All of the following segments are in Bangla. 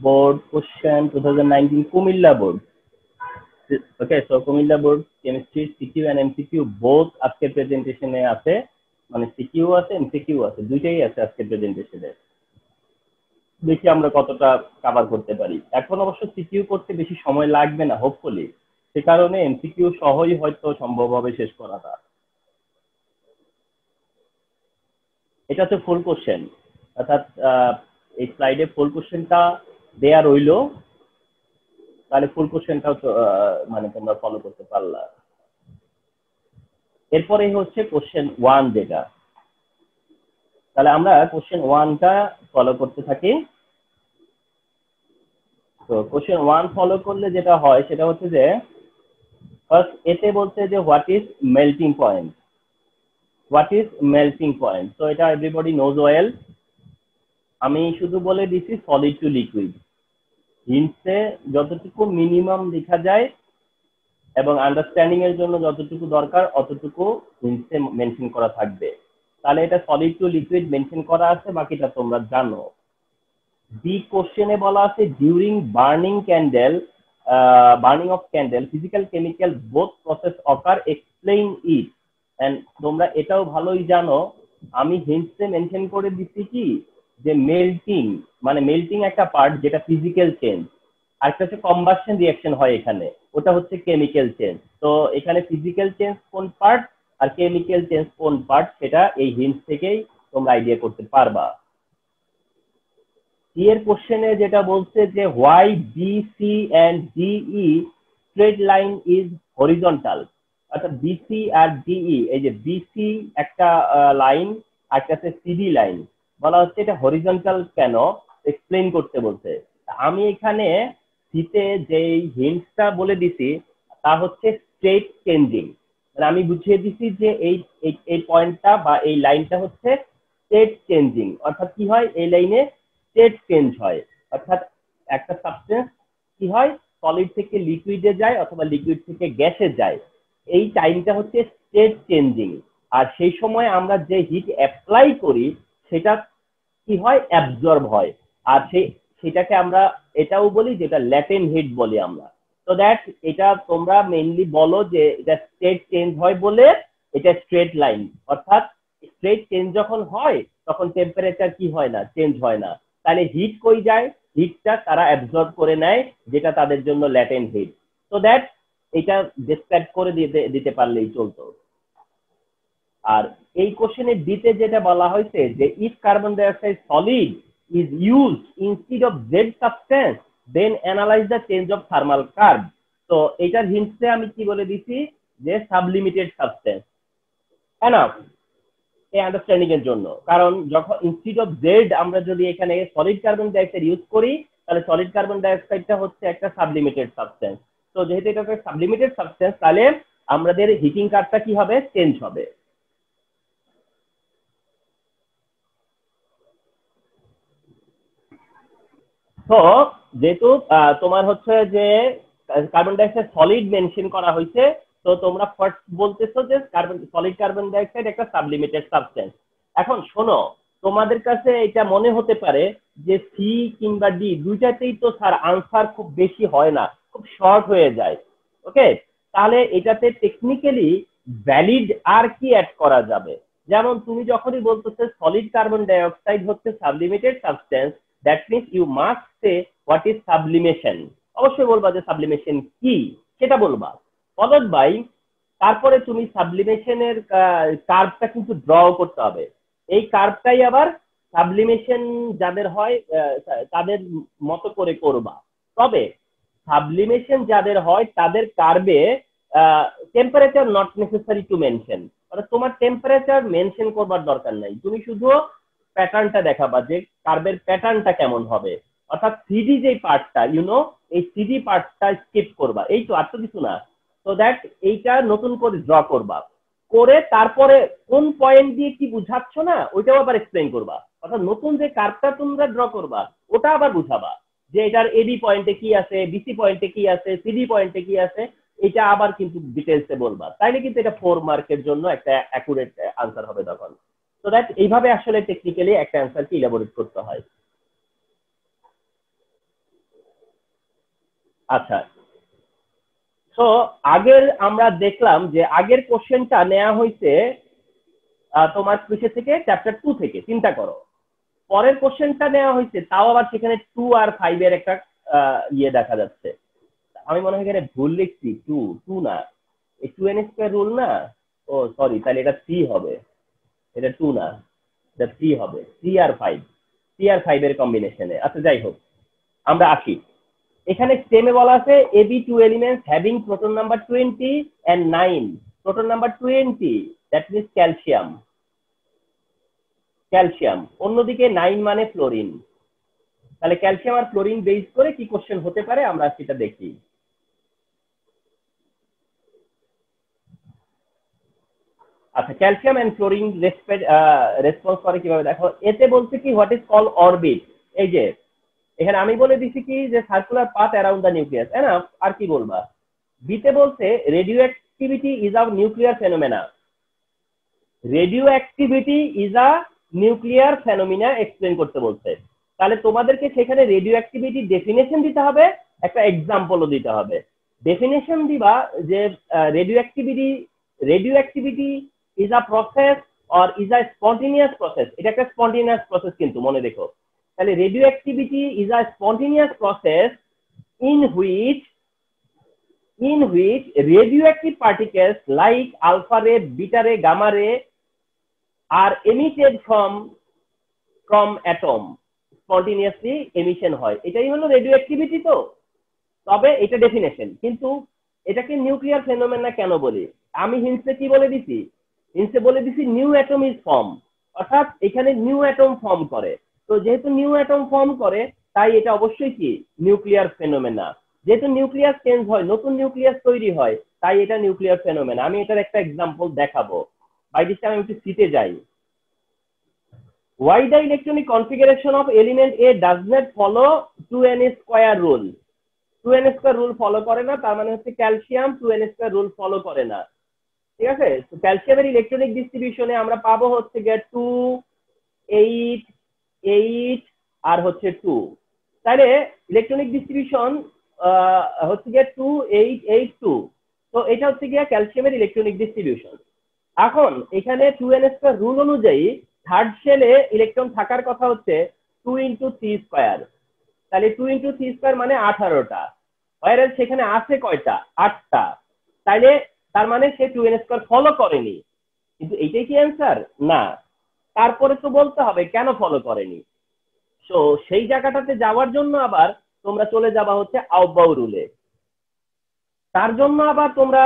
board question 2019 Kumilla board. Okay, so Kumilla board chemistry CQ and MCQ both আজকে প্রেজেন্টেশনে আছে, মানে CQ আছে MCQ আছে, দুইটাই আছে আজকে প্রেজেন্টেশনে। দেখি আমরা কতটা কভার করতে পারি। এখন অবশ্য সিকিউ করতে বেশি সময় লাগবে না হোপফুলি, সে কারণে এমসিকিউ সহই হয়তো সম্ভব হবে শেষ করাটা। এটা হচ্ছে ফুল কোশ্চেন, অর্থাৎ এই স্লাইডে ফুল কোশ্চেনটা দেয়া রইলো, তাহলে ফুল কোশ্চেনটাও মানে তোমরা ফলো করতে পারলা। এরপরে হচ্ছে কোশ্চেন 1 যেটা, তাহলে আমরা কোশ্চেন 1টা ফলো করতে থাকি। তো কোশ্চেন 1 ফলো করলে যেটা হয় সেটা হচ্ছে যে ফার্স্ট এতে বলছে যে what is melting point, what is melting point. তো এটা এভরিবডি নোজ ওয়েল, আমি শুধু বলে দিচ্ছি সলিড টু লিকুইড। হিন্টসে যতটুকু মিনিমাম লেখা যায় এবং আন্ডারস্ট্যান্ডিং এর জন্য যতটুকু দরকার অতটুকু হিন্টসে মেনশন করা থাকবে। তাহলে এটা সলিড টু লিকুইড মেনশন করা আছে, বাকিটা তোমরা জানো। বি কোশ্চেনে বলা আছে during burning candle, burning of candle physical chemical both process occur, explain it. And তোমরা এটাও ভালোই জানো, আমি হিন্টসে মেনশন করে দিচ্ছি কি যে মেল্টিং, মানে মেল্টিং একটা পার্ট যেটা ফিজিক্যাল চেঞ্জ, আর একটা হচ্ছে কম্বাসশন রিঅ্যাকশন হয় এখানে, ওটা হচ্ছে কেমিক্যাল চেঞ্জ। তো এখানে ফিজিক্যাল চেঞ্জ কোন পার্ট আর কেমিক্যাল চেঞ্জ কোন পার্ট সেটা এই হিন্টস থেকেই তোমরা আইডিয়া করতে পারবা। এর কোশ্চেনে যেটা বলছে যে why BC and DE straight line is horizontal, অর্থাৎ বিসি আর ডিই, এই যে বিসি একটা লাইন আর একটা হচ্ছে সিডি লাইন, বলা হচ্ছে এটা হরিজন্টাল কেন এক্সপ্লেইন করতে বলছে। আমি এখানে সিতে যে হিন্টসটা বলে দিছি তা হচ্ছে স্ট্রেট চেঞ্জিং, মানে আমি বুঝিয়ে দিছি যে এই পয়েন্টটা বা এই লাইনটা হচ্ছে স্টেট চেঞ্জিং, অর্থাৎ কি হয় এই লাইনে স্টেট চেঞ্জ হয়, অর্থাৎ একটা সাবস্টেন্স কি হয় সলিড থেকে লিকুইডে যায় অথবা লিকুইড থেকে গ্যাসে যায়, এই টাইমটা হচ্ছে স্টেট চেঞ্জিং। আর সেই সময় আমরা যে হিট অ্যাপ্লাই করি সেটা কি হয় অ্যাবজর্ব হয়, আর সেটাকে আমরা এটাও বলি যেটা ল্যাটেন্ট হিট বলি আমরা। তো দ্যাট এটা তোমরা মেইনলি বলো যে এটা স্টেট চেঞ্জ হয় বলে এটা স্ট্রেট লাইন, অর্থাৎ স্ট্রেট চেঞ্জ যখন হয় তখন টেম্পারেচার কি হয় না, চেঞ্জ হয় না। তাহলে হিট কই যায়, হিটটা তারা অ্যাবজর্ব করে নেয় যেটা তাদের জন্য ল্যাটেন্ট হিট। তো দ্যাট এটা ডেসক্রাইব করে দিতে পারলেই চলতো। আর এই কোশ্চেনে দিতে যেটা বলা হয়েছে যে if carbon dioxide solid is used instead of Z substance then analyse the change of thermal curve. তো এটার হিন্টসে আমি কি বলে দিছি যে সাবলিমিটেড সাবস্টেন্স, এনাফ এই আন্ডারস্ট্যান্ডিং এর জন্য। কারণ যখন ইনস্টিড অফ জেড আমরা যদি এখানে সলিড কার্বন ডাইঅক্সাইড ইউজ করি তাহলে সলিড কার্বন ডাইঅক্সাইডটা হচ্ছে একটা সাবলিমিটেড সাবস্টেন্স। তো যেহেতু এটা একটা সাবলিমিটেড সাবস্টেন্স তাহলে আমাদের হিটিং কার্ভটা কি হবে, চেঞ্জ হবে। তো যেহেতু তোমার হচ্ছে যে কার্বন ডাইঅক্সাইড সলিড মেনশন করা হয়েছে, তো তোমরা ফার্স্ট বলতেছো যে সলিড কার্বন ডাইঅক্সাইড একটা সাবলিমিটেড সাবস্টেন্স। এখন শোনো, তোমাদের কাছে এটা মনে হতে পারে যে সি কিংবা ডি দুইটাতেই তো স্যার আনসার খুব বেশি হয় না, খুব শর্ট হয়ে যায়। ওকে, তাহলে এটাতে টেকনিক্যালি ভ্যালিড আর কি অ্যাড করা যাবে? যেমন তুমি যখনই বলতেছো সলিড কার্বন ডাইঅক্সাইড হচ্ছে sublimated substance, that means you must say what is sublimation. অবশ্যই বলবা যে সাবলিমেশন কি সেটা বলবা, ফলোড বাই তারপরে তুমি সাবলিমেশনের কার্ভটা কিন্তু ড্র করতে হবে। এই কার্ভটাই আবার সাবলিমেশন যাদের হয় তাদের মতো করে করবা। তবে সাবলিমেশন যাদের হয় তাদের কার্ভে temperature not necessary to mention, অর্থাৎ তোমার টেম্পারেচার মেনশন করবার দরকার নাই, তুমি শুধু প্যাটার্নটা দেখাবা যে কার্ভের প্যাটার্নটা কেমন হবে। অর্থাৎ সিডি যে পার্টটা এই সিডি পার্টটা স্কিপ করবা, এই তো আর তো কিছু না। তো দ্যাট এইটা নতুন করে ড্র করবা, করে তারপরে কোন পয়েন্ট দিয়ে কি বুঝাচ্ছ না ওইটাও আবার এক্সপ্লেইন করবা, অর্থাৎ নতুন যে কার্ভটা তোমরা ড্র করবা ওটা আবার বুঝাবা যে এটার এবি পয়েন্টে কি আছে, বিসি পয়েন্টে কি আছে, সিডি পয়েন্টে কি আছে, এটা আবার কিন্তু ডিটেলসে বলবা। তাইলে কিন্তু এটা 4 মার্কের জন্য একটা অ্যাকুরেট আনসার হবে তখন। তো দ্যাট এইভাবে আসলে টেকনিক্যালি একটা অ্যান্সারকে ইলাবোরেট করতে হয়। আচ্ছা, তো আগের আমরা দেখলাম যে আগের কোশ্চেনটা নেওয়া হয়েছে তোমার কিসে থেকে, চ্যাপ্টার 2 থেকে। চিন্তা করো, পরের কোশ্চেনটা নেওয়া হয়েছে তাও আবার সেখানে 2 আর 5 এর একটা ইয়ে দেখা যাচ্ছে। আমি মনে হয় এখানে ভুল লিখছি, 2 2 না, এই 2n² রুল না। ও সরি, তাহলে এটা 3 হবে, এটা 2 না, এটা 3 হবে, 3 আর 5, 3 আর 5 এর কম্বিনেশনে। আচ্ছা যাই হোক, আমরা আসি। এখানে সেমে বলা আছে AB two elements having proton number 20 and 9, proton number 20, that means calcium, calcium, অন্যদিকে 9 মানে ফ্লোরিন। তাহলে ক্যালসিয়াম আর ফ্লোরিন বেস করে কি কোশ্চেন হতে পারে আমরা সেটা দেখি। আচ্ছা, ক্যালসিয়াম এন্ড ফ্লোরিন রেসপন্স করে কিভাবে দেখো। এতে বলছে কি হোয়াট ইজ কল অরবিট। এই যে এখানে আমি বলে দিছি কি যে circular path around the nucleus, তাই না? আর কি বলবা। বিতে বলছে radio activity is a nuclear phenomena, radio activity is a nuclear phenomena explain করতে বলছে। তাহলে তোমাদেরকে সেখানে রেডিও অ্যাক্টিভিটি ডেফিনেশন দিতে হবে, একটা এক্সাম্পলও দিতে হবে। ডেফিনেশন দিবা যে radio activity is a process or is a spontaneous process. এটা একটা স্পন্টেনিয়াস প্রসেস কিন্তু মনে রেখো। তাহলে radio activity is a spontaneous process in which radioactive particles like alpha ray, beta ray, gamma ray are emitted from atom spontaneously emission হয়। এটাই হলো রেডিও অ্যাক্টিভিটি। তো তবে এটা ডেফিনেশন, কিন্তু এটাকে নিউক্লিয়ার ফেনোমেনা কেন বলি? আমি হিন্সে কি বলে দিছি, হিন্সে বলে দিছি নিউ অ্যাটম ইজ ফর্ম, অর্থাৎ এখানে নিউ অ্যাটম ফর্ম করে। তো যেহেতু নিউ অ্যাটম ফর্ম করে তাই এটা অবশ্যই কি নিউক্লিয়ার ফেনোমেনা। যেহেতু নিউক্লিয়াস চেঞ্জ হয়, নতুন নিউক্লিয়াস তৈরি হয়, তাই এটা নিউক্লিয়ার ফেনোমেনা। আমি এটার একটা এক্সাম্পল দেখাবো। বাই দিস টাইম আমি একটু সিটে যাই। Why the electronic configuration of element A does not follow 2n² rule? 2n² rule follow করে না, তার মানে হচ্ছে ক্যালসিয়াম 2n² রুল ফলো করে না। ঠিক আছে, তো ক্যালসিয়ামের ইলেকট্রনিক ডিস্ট্রিবিউশনে আমরা পাবো হচ্ছে গিয়ে 2 8 8 আর হচ্ছে 2। তাহলে ইলেকট্রনিক ডিস্ট্রিবিউশন হচ্ছে গিয়ে 2 8 8 2। তো এটা হচ্ছে গিয়ে ক্যালসিয়ামের ইলেকট্রনিক ডিস্ট্রিবিউশন। এখন এখানে 2n² রুল অনুযায়ী থার্ড শেলে ইলেকট্রন থাকার কথা হচ্ছে 2 × 3²। তাহলে 2 × 3² মানে 18টা, ওয়ারেজ সেখানে আছে কয়টা? 8টা। তাইলে তার মানে সে 2n² ফলো করেনি। কিন্তু এইটাই কি অ্যান্সার? না। তারপরে তো বলতে হবে কেন ফলো করেনি। তো সেই জায়গাটাতে যাওয়ার জন্য আবার তোমরা চলে যাবা হচ্ছে আউবাউ রুলে। তার জন্য আবার তোমরা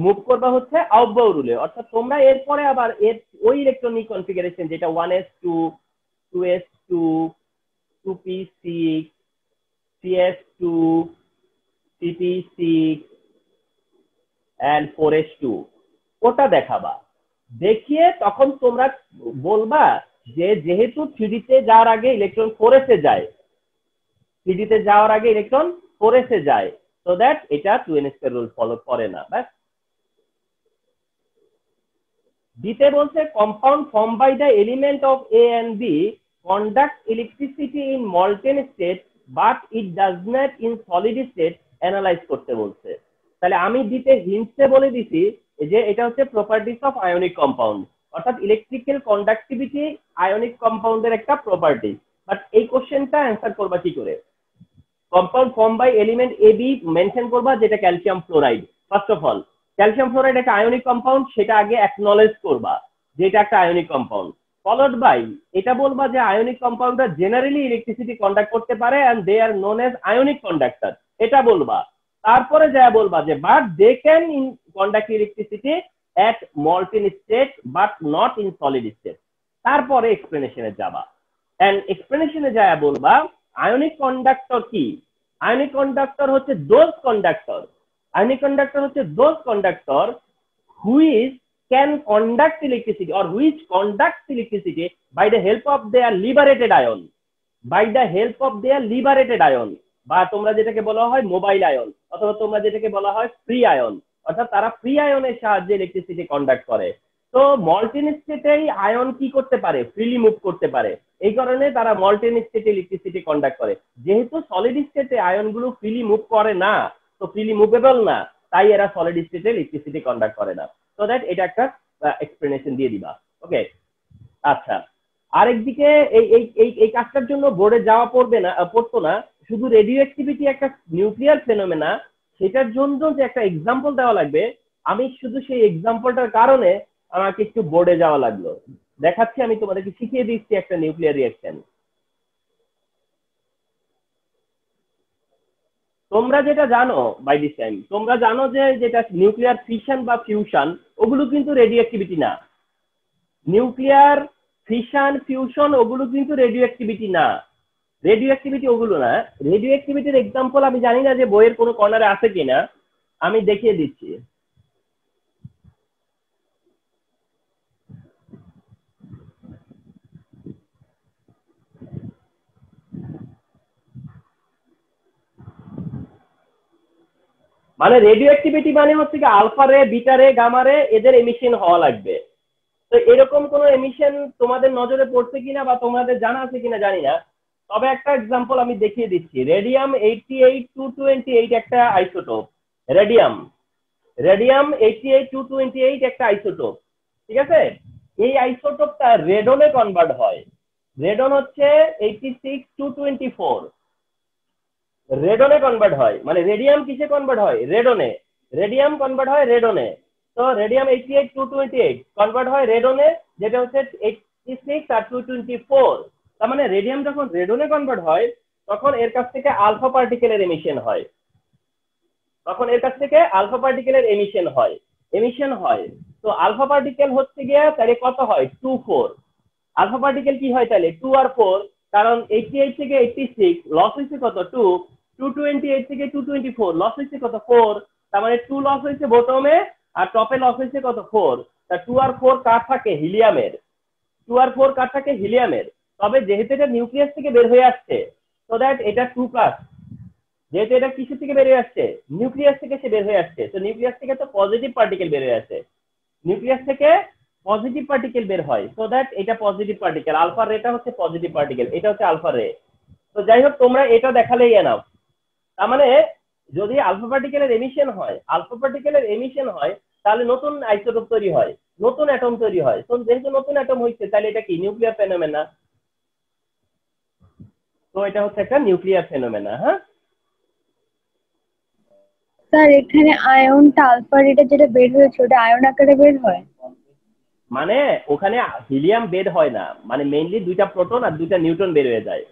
মুভ করবা হচ্ছে আউবাউ রুলে, অর্থাৎ তোমরা এরপরে আবার এর ওই ইলেকট্রনিক কনফিগারেশন যেটা 1s2 2s2 2p6 cs2 cp6 and 4s2 ওটা দেখাবা। দেখিয়ে তখন তোমরা বলবা যে যেহেতু 3D-তে যাওয়ার আগে ইলেকট্রন 4s-এ যায়, 3D-তে যাওয়ার আগে ইলেকট্রন 4s-এ যায়, সো দ্যাট এটা 2n² রুল ফলো করে না। ব্যাস। দিতে বলছে compound form by the element of A and B conduct electricity in molten state but it does not in solid state analyse করতে বলছে। তাহলে আমি দিতে হিন্টসে বলে দিছি যে এটা হচ্ছে প্রপার্টিস অফ আয়নিক কম্পাউন্ড, অর্থাৎ ইলেকট্রিক্যাল কন্ডাক্টিভিটি আয়নিক কম্পাউন্ডের একটা প্রপার্টি। বাট এই কোশ্চেনটা অ্যান্সার করবা কি করে? Compound form by element A B mention করবা, যেটা calcium fluoride. First of all calcium fluoride একটা আয়নিক কম্পাউন্ড, সেটা আগে অ্যাকনলেজ করবা যে এটা একটা আয়নিক কম্পাউন্ড। ফলোড বাই এটা বলবা যে আয়নিক কম্পাউন্ডরা জেনারেলি ইলেকট্রিসিটি কন্ডাক্ট করতে পারে and they are known as ionic conductor, এটা বলবা। তারপরে যা বলবা যে but they can conduct electricity at molten state but not in solid state. তারপরে এক্সপ্লেনেশনে যাবা, এন্ড এক্সপ্লেনেশনে যা বলবা আয়নিক কন্ডাক্টর কি। আয়নিক কন্ডাক্টর হচ্ছে দোজ কন্ডাক্টর, ionic conductor হচ্ছে those conductor which can conduct electricity or which conducts electricity by the help of their liberated ion, by the help of their liberated ion, বা তোমরা যেটাকে বলা হয় মোবাইল আয়ন, অথবা তোমরা যেটাকে বলা হয় ফ্রি আয়ন, অর্থাৎ তারা ফ্রি আয়নের সাহায্যে ইলেকট্রিসিটি কন্ডাক্ট করে। তো মল্টেন স্টেটেই আয়ন কি করতে পারে, ফ্রিলি মুভ করতে পারে, এই কারণে তারা মল্টেন স্টেটে ইলেকট্রিসিটি কন্ডাক্ট করে। যেহেতু সলিড স্টেটে আয়নগুলো ফ্রিলি মুভ করে না, তো ফ্রিলি মুভেবল না, তাই এরা সলিড স্টেটে ইলেকট্রিসিটি কন্ডাক্ট করে না। তো দ্যাট এটা একটা এক্সপ্লেনেশন দিয়ে দিবা। ওকে, আচ্ছা। আরেকদিকে এই এই এই এই কাজটার জন্য বোর্ডে যাওয়া পড়তো না, শুধু রেডিও অ্যাক্টিভিটি একটা নিউক্লিয়ার ফেনোমেনা, সেটার জন্য যে একটা এক্সাম্পল দেওয়া লাগবে, আমি শুধু সেই এক্সাম্পলটার কারণে আমাকে একটু বোর্ডে যাওয়া লাগলো। দেখাচ্ছি, আমি তোমাদেরকে শিখিয়ে দিচ্ছি একটা নিউক্লিয়ার রিঅ্যাকশন। তোমরা যেটা জানো বাই দিস টাইম, তোমরা জানো যে যেটা নিউক্লিয়ার ফিশন বা ফিউশন, ওগুলো কিন্তু রেডিও অ্যাক্টিভিটি না। নিউক্লিয়ার ফিশন ফিউশন ওগুলো কিন্তু রেডিও অ্যাক্টিভিটি না। রেডিও অ্যাক্টিভিটি ওগুলো না। রেডিও অ্যাক্টিভিটির এক্সাম্পল আমি জানি না যে বইয়ের কোনো কর্নারে আছে কিনা, আমি দেখিয়ে দিচ্ছি। মানে রেডিও অ্যাক্টিভিটি মানে হচ্ছে কি আলফা রে, বিটা রে, গামা রে, এদের এমিশন হওয়া লাগবে। তো এরকম কোনো এমিশন তোমাদের নজরে পড়ছে কিনা বা তোমাদের জানা আছে কিনা জানি না, তবে একটা এক্সাম্পল আমি দেখিয়ে দিচ্ছি। রেডিয়াম 88-228 একটা আইসোটোপ। রেডিয়াম রেডিয়াম 88-228 একটা আইসোটোপ, ঠিক আছে? এই আইসোটোপটা রেডনে কনভার্ট হয়। রেডন হচ্ছে 86-24, রেডনে কনভার্ট হয়। মানে রেডিয়াম কিসে কনভার্ট হয়? রেডনে। রেডিয়াম কনভার্ট হয় রেডনে। তো রেডিয়াম 88-228 কনভার্ট হয় রেডনে, যেটা হচ্ছে 86 আর 224। তার মানে রেডিয়াম যখন রেডনে কনভার্ট হয়, তখন এর কাছ থেকে আলফা পার্টিকেলের এমিশন হয়। তখন এর কাছ থেকে আলফা পার্টিকেলের এমিশন হয়। তো আলফা পার্টিকেল হচ্ছে গিয়ে তাহলে কত হয়? 2-4। আলফা পার্টিকেল কি হয় তাহলে? 2 আর 4। কারণ 88 থেকে 86 লস হয়েছে কত? 2। 228 থেকে 224 লস হয়েছে কত? 4। তার মানে 2 লস হয়েছে বোটমে, আর টপে লস হয়েছে কত? 4। তা 2 আর 4 কার থাকে? হিলিয়ামের। 2 আর 4 কার থাকে? হিলিয়ামের। তবে যেহেতু এটা নিউক্লিয়াস থেকে বের হয়ে আসছে, তো দ্যাট এটা 2+। যেহেতু এটা কিসের থেকে বেরিয়ে আসছে? নিউক্লিয়াস থেকে সে বের হয়ে আসছে। তো নিউক্লিয়াস থেকে তো পজিটিভ পার্টিকেল বের হয়ে আসে। নিউক্লিয়াস থেকে পজিটিভ পার্টিকেল বের হয়, সো দ্যাট এটা পজিটিভ পার্টিকেল। আলফা রেটা হচ্ছে পজিটিভ পার্টিকেল, এটা হচ্ছে আলফা রে। তো যাই হোক, তোমরা এটা দেখালেই এনাফ। তার মানে যদি আলফা পার্টিকেলের এমিশন হয়, তাহলে নতুন আইসোটোপ তৈরি হয়, নতুন অ্যাটম তৈরি হয়। তো যেহেতু নতুন অ্যাটম হচ্ছে, তাহলে এটা কি? Nuclear phenomena. তো এটা হচ্ছে একটা নিউক্লিয়ার ফেনোমেনা। হ্যাঁ স্যার, এখানে আয়নটা আলফা রেটা যেটা বের হয়েছে ওটা আয়ন আকারে বের হয়? মানে ওখানে হিলিয়াম বের হয় না, মানে মেইনলি 2টা প্রোটন আর 2টা নিউট্রন বের হয়ে যায়।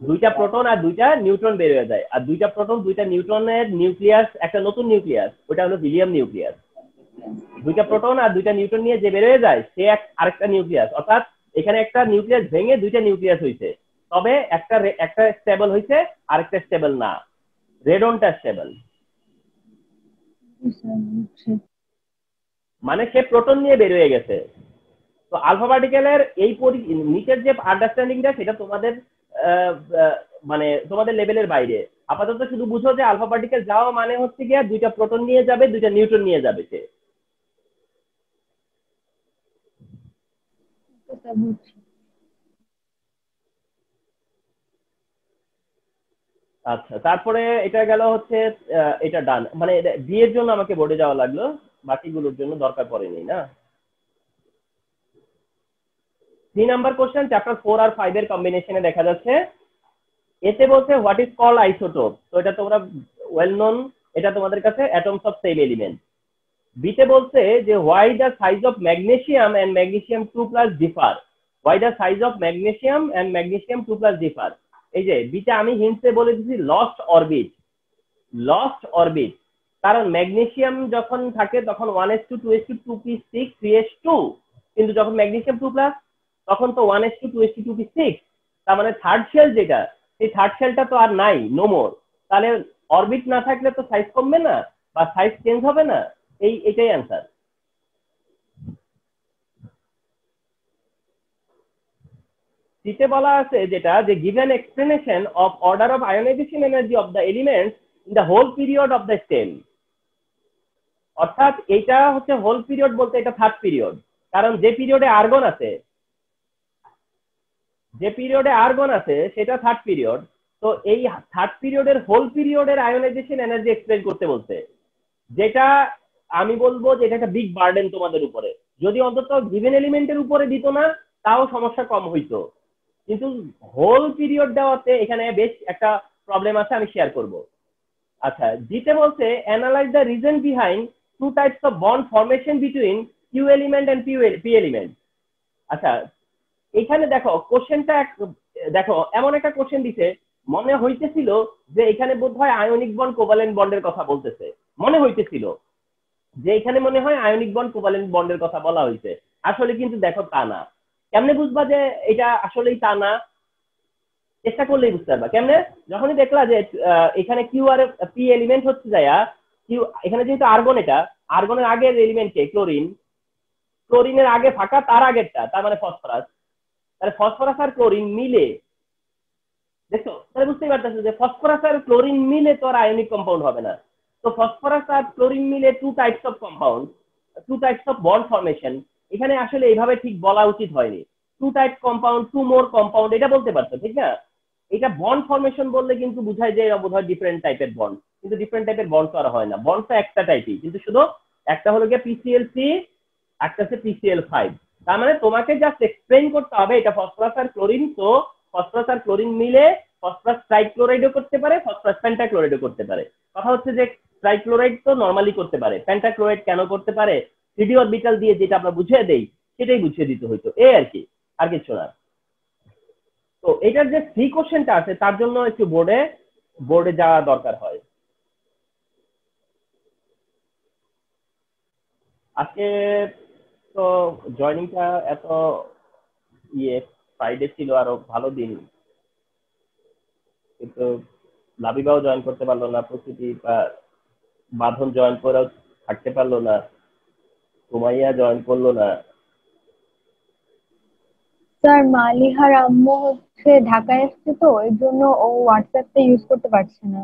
2টা প্রোটন আর 2টা নিউট্রন বের হয়ে যায়। আর 2টা প্রোটন 2টা নিউট্রনের নিউক্লিয়াস, একটা নতুন নিউক্লিয়াস, ওটা হলো হিলিয়াম নিউক্লিয়াস। 2টা প্রোটন আর 2টা নিউট্রন নিয়ে যে বের হয়ে যায়, সে আরেকটা নিউক্লিয়াস। অর্থাৎ এখানে একটা নিউক্লিয়াস ভেঙে 2টা নিউক্লিয়াস হয়েছে, তবে একটা স্টেবল হয়েছে, আরেকটা স্টেবল না। রেডনটা স্টেবল। মানে সে প্রোটন নিয়ে বের হয়ে গেছে। তো আলফা পার্টিকেলের এই নিচের যে আন্ডারস্ট্যান্ডিংটা, সেটা তোমাদের মানে তোমাদের লেভেলের বাইরে। আপাতত শুধু বুঝো যে আলফা পার্টিকেল যাওয়া মানে হচ্ছে গিয়ে 2টা প্রোটন নিয়ে যাবে, 2টা নিউট্রন নিয়ে যাবে সে। আচ্ছা, তারপরে এটা গেল হচ্ছে এটা ডান। মানে বিয়ের জন্য আমাকে বোর্ডে যাওয়া লাগলো, বাকিগুলোর জন্য দরকার পড়েনি না। 3 নাম্বার কোশ্চেন, চ্যাপ্টার 4 আর 5 এর কম্বিনেশনে দেখা যাচ্ছে। এতে বলছে হোয়াট ইজ কল্ড আইসোটোপ। তো এটা তোমরা ওয়েল নোন, এটা তোমাদের কাছে অ্যাটমস অফ সেম এলিমেন্ট। বিতে বলছে যে why the size of magnesium and magnesium 2+ differ. Why the size of magnesium and magnesium 2+ differ. এই যে বিতে আমি হিন্টসে বলে দিচ্ছি লস্ট অরবিট। লস্ট অরবিট, কারণ ম্যাগনেসিয়াম যখন থাকে তখন 1:2:2p6 3:2, কিন্তু যখন ম্যাগনেসিয়াম 2+, তখন তো 1:2:2p6। তার মানে থার্ড শেল যেটা, সেই থার্ড শেলটা তো আর নাই, নো মোর। তাহলে অরবিট না থাকলে তো সাইজ কমবে না বা সাইজ চেঞ্জ হবে না। এটাই অ্যান্সার। সিতে বলা আছে যেটা, যে given explanation of order of ionization energy of the elements in the whole period of the stem. অর্থাৎ এটা হচ্ছে হোল পিরিয়ড বলতে এটা থার্ড পিরিয়ড। কারণ যে পিরিয়ডে আর্গন আছে সেটা থার্ড পিরিয়ড। তো এই থার্ড পিরিয়ডের হোল পিরিয়ডের আয়োনাইজেশন এনার্জি এক্সপ্লেন করতে বলছে, যেটা আমি বলবো যে এটা একটা বিগ বার্ডেন তোমাদের উপরে। যদি অন্তত গিভেন এলিমেন্টের উপরে দিত না তাও সমস্যা কম হইতো, কিন্তু হোল পিরিয়ড দেওয়াতে এখানে বেশ একটা প্রবলেম আছে, আমি শেয়ার করব। আচ্ছা, জিতে বলছে analyse the reason behind two types of bond formation between Q element and P element. আচ্ছা, এখানে দেখো কোশ্চেনটা দেখো এমন একটা কোশ্চেন দিছে, মনে হইতেছিল যে এখানে বোধহয় আয়নিক বন্ড কোভালেন্ট বন্ডের কথা বলতেছে, মনে হইতেছিল যে এখানে মনে হয় আয়নিক বন্ড কোভালেন্ট বন্ডের কথা বলা হয়েছে। আসলে কিন্তু দেখো তা না। কেমনে বুঝবা যে এটা আসলেই তা না? চেষ্টা করলেই বুঝতে পারবা। কেমনে? যখনই দেখলা যে এখানে কিউ আর পি এলিমেন্ট হচ্ছে যায়া কিউ, এখানে যেহেতু আর্গন, এটা আর্গনের আগের এলিমেন্টকে ক্লোরিন, ক্লোরিনের আগে ফাঁকা তার আগেরটা, তার মানে ফসফরাস। তাহলে ফসফরাস আর ক্লোরিন মিলে, দেখো তাহলে বুঝতেই পারতেছো যে ফসফরাস আর ক্লোরিন মিলে তো আর আয়নিক কম্পাউন্ড হবে না। তো ফসফরাস আর ক্লোরিন মিলে two types of compound, two types of bond formation. এখানে আসলে এইভাবে ঠিক বলা উচিত হয়নি, two type compound, two more compound, এটা বলতে পারতো, ঠিক না? এটা বন্ড ফরমেশন বললে কিন্তু বুঝায় যে এরা বোধহয় ডিফারেন্ট টাইপের বন্ড, কিন্তু ডিফারেন্ট টাইপের বন্ড তো আর হয় না। বন্ড তো একটা টাইপই, কিন্তু শুধু একটা হলো গিয়ে পিসিএল3, একটা হচ্ছে পিসিএল5। তার মানে তোমাকে জাস্ট এক্সপ্লেইন করতে হবে এটা ফসফরাস আর ক্লোরিন। তো ফসফরাস আর ক্লোরিন মিলে ফসফরাস ট্রাইক্লোরাইডও করতে পারে, ফসফরাস পেন্টাক্লোরাইডও করতে পারে। কথা হচ্ছে যে ট্রাইক্লোরাইড তো নর্মালি করতে পারে, পেন্টাক্লোরাইড কেন করতে পারে? 3D অরবিটাল দিয়ে যেটা আমরা বুঝিয়ে দেই সেটাই বুঝিয়ে দিতে হইতো, এই আর কি, আর কিছু না। তো এটার যে সি কোশ্চেনটা আছে তার জন্য একটু বোর্ডে যাওয়া দরকার হয়। আজকে তো জয়নিংটা এত ফ্রাইডে ছিল আরো ভালো দিন, কিন্তু লাবিবাও জয়েন করতে পারলো না, প্রকৃতি বা বাঁধন জয়েন করেও থাকতে পারলো না, সুমাইয়া জয়েন করলো না। স্যার মালিহার আম্মু হচ্ছে ঢাকায় এসছে, তো এর জন্য ও হোয়াটসঅ্যাপটা ইউজ করতে পারছে না।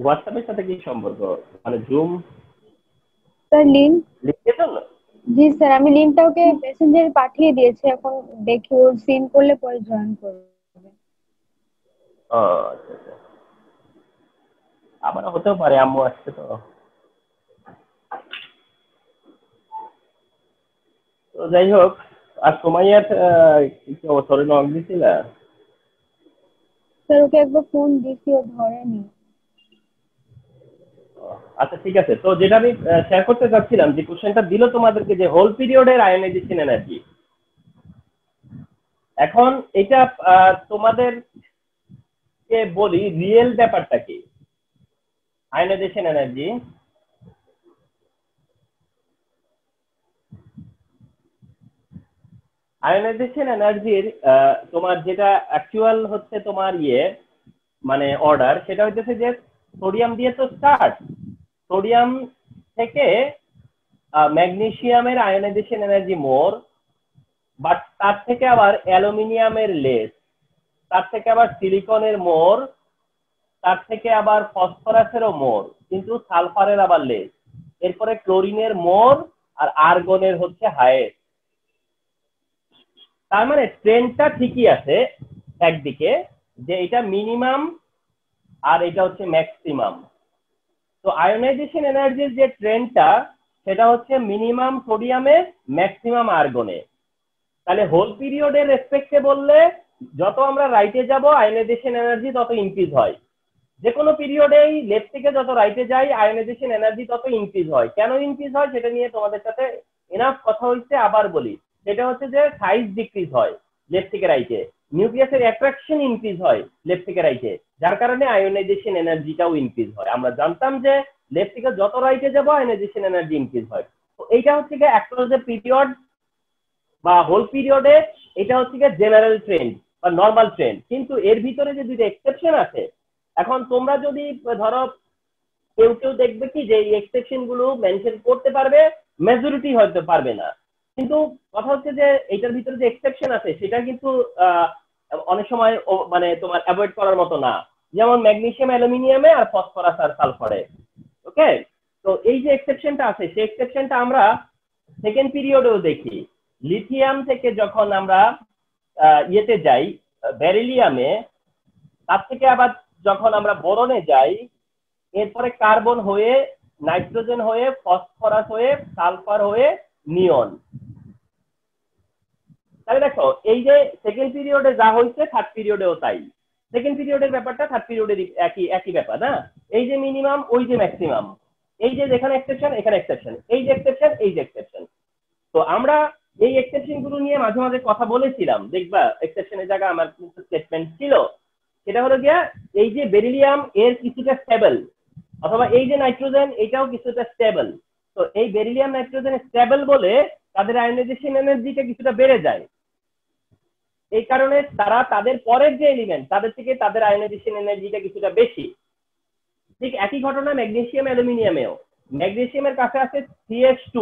হোয়াটসঅ্যাপের সাথে কি সম্পর্ক? মানে জুম স্যার লিঙ্ক, লিখতে জন্য? জি স্যার আমি লিঙ্কটা ওকে মেসেঞ্জারে পাঠিয়ে দিয়েছি, এখন দেখি ও সিন করলে পরে জয়েন করবে। আচ্ছা আচ্ছা, আবার হতেও পারে আম্মু আসছে তো। তো যাই হোক, আর সুমাইয়ার কি অবস্থা? নক দিছিল? স্যার ওকে একবার ফোন দিছি, ও ধরেনি। আচ্ছা ঠিক আছে, তো যেটা আমি শেয়ার করতে চাচ্ছিলাম, যে কোশ্চেনটা দিল তোমাদেরকে যে হোল পিরিয়ডের আয়োনাইজেশন এনার্জি, এখন এটা তোমাদেরকে বলি রিয়েল ব্যাপারটা কি। আয়োনাইজেশন এনার্জি, আয়োনাইজেশন এনার্জির তোমার যেটা অ্যাকচুয়াল হচ্ছে তোমার মানে অর্ডার, সেটা হচ্ছে যে সোডিয়াম দিয়ে তো স্টার্ট, সোডিয়াম থেকে ম্যাগনেসিয়ামের আয়োনাইজেশন এনার্জি মোর, বাট তার থেকে আবার অ্যালুমিনিয়ামের লেস, তার থেকে আবার সিলিকনের মোর, তার থেকে আবার ফসফরাসেরও মোর, কিন্তু সালফারের আবার লেস। এরপরে ক্লোরিনের মোর, আর আর্গনের হচ্ছে হাইয়েস্ট। তার মানে ট্রেন্ডটা ঠিকই আছে একদিকে, যে এটা মিনিমাম আর এটা হচ্ছে ম্যাক্সিমাম। তো আয়োনাইজেশন এনার্জির যে ট্রেন্ডটা সেটা হচ্ছে মিনিমাম সোডিয়ামে, ম্যাক্সিমাম আর্গনে। তাহলে হোল পিরিয়ডের রেসপেক্টে বললে যত আমরা রাইটে যাব আয়োনাইজেশন এনার্জি তত ইনক্রিজ হয়। যে কোনো পিরিয়ডেই লেফট থেকে যত রাইটে যাই আয়োনাইজেশন এনার্জি তত ইনক্রিজ হয়। কেন ইনক্রিজ হয় সেটা নিয়ে তোমাদের সাথে এনাফ কথা হচ্ছে, আবার বলি। সেটা হচ্ছে যে সাইজ ডিক্রিজ হয় লেফট থেকে রাইটে, নিউক্লিয়াসের অ্যাট্রাকশন ইনক্রিজ হয় লেফট থেকে রাইটে, যার কারণে আয়োনাইজেশন এনার্জিটাও ইনক্রিজ হয়। আমরা জানতাম যে লেফট থেকে যত রাইটে যাবো আয়োনাইজেশন এনার্জি ইনক্রিজ হয়। তো এইটা হচ্ছে কি অ্যাক্রস দ্য পিরিয়ড বা হোল পিরিয়ডে এটা হচ্ছে কি জেনারেল ট্রেন্ড বা নর্মাল ট্রেন্ড। কিন্তু এর ভিতরে যে দুটো এক্সেপশন আছে, এখন তোমরা যদি ধরো কেউ কেউ দেখবে কি যে এই এক্সেপশন গুলো মেনশন করতে পারবে, মেজরিটি হয়তো পারবে না। কিন্তু কথা হচ্ছে যে এটার ভিতরে যে এক্সেপশন আছে সেটা কিন্তু অনেক সময় মানে তোমার অ্যাভয়েড করার মতো না। যেমন ম্যাগনেসিয়াম অ্যালুমিনিয়ামে আর ফসফরাস আর সালফারে। ওকে, তো এই যে এক্সেপশনটা আছে সেই এক্সেপশনটা আমরা সেকেন্ড পিরিয়ডেও দেখি লিথিয়াম থেকে যখন আমরা ইয়েতে যাই বেরিলিয়ামে, তার থেকে আবার যখন আমরা বোরনে যাই, এরপরে কার্বন হয়ে নাইট্রোজেন হয়ে ফসফরাস হয়ে সালফার হয়ে নিয়ন। তাহলে দেখো এই যে সেকেন্ড পিরিয়ডে যা হয়েছে থার্ড পিরিয়ডেও তাই। সেকেন্ড পিরিয়ডের ব্যাপারটা থার্ড পিরিয়ডের একই ব্যাপার না? এই যে মিনিমাম ওই যে ম্যাক্সিমাম, এই যে যেখানে এক্সেপশন এখানে এক্সেপশন, এই যে এক্সেপশন এই যে এক্সেপশন। তো আমরা এই এক্সেপশন গুলো নিয়ে মাঝে মাঝে কথা বলেছিলাম, দেখবা এক্সেপশনের জায়গা আমার কিন্তু স্টেটমেন্ট ছিল, সেটা হলো গিয়া এই যে বেরিলিয়াম এর কিছুটা স্টেবল, অথবা এই যে নাইট্রোজেন এটাও কিছুটা স্টেবল। তো এই বেরিলিয়াম নাইট্রোজেন স্টেবল বলে তাদের আয়নাইজেশন এনার্জিটা কিছুটা বেড়ে যায়। এই কারণে তারা তাদের পরের যে এলিমেন্ট তাদের থেকে তাদের আয়নাইজেশন এনার্জিটা কিছুটা বেশি। ঠিক একই ঘটনা ম্যাগনেসিয়াম অ্যালুমিনিয়ামেও। ম্যাগনেসিয়ামের কাছে আছে CH2,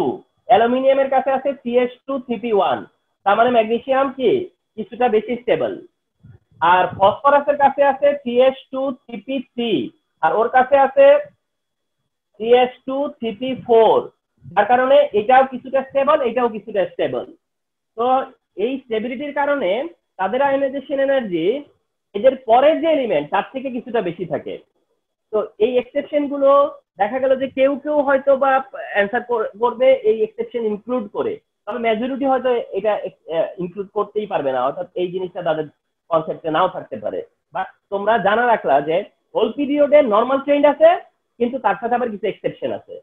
অ্যালুমিনিয়ামের কাছে আছে CH2 3p1। তার মানে ম্যাগনেসিয়াম কি কিছুটা বেশি স্টেবল। আর ফসফরাসের কাছে আছে CH2 3p3, আর ওর কাছে আছে CH2 3p4। যার কারণে এটাও কিছুটা স্টেবল এটাও কিছুটা স্টেবল। তো এই স্টেবিলিটির কারণে তাদের আয়নাইজেশন এনার্জি এদের পরের যে এলিমেন্ট তার থেকে কিছুটা বেশি থাকে। তো এই এক্সেপশন গুলো দেখা গেল যে কেউ কেউ হয়তো বা অ্যান্সার করবে এই এক্সেপশন ইনক্লুড করে, তবে মেজরিটি হয়তো এটা ইনক্লুড করতেই পারবে না, অর্থাৎ এই জিনিসটা তাদের কনসেপ্টে নাও থাকতে পারে। বা তোমরা জানা রাখলা যে হোল পিরিয়ডে নর্মাল ট্রেন্ড আছে, কিন্তু তার সাথে আবার কিছু এক্সেপশন আছে।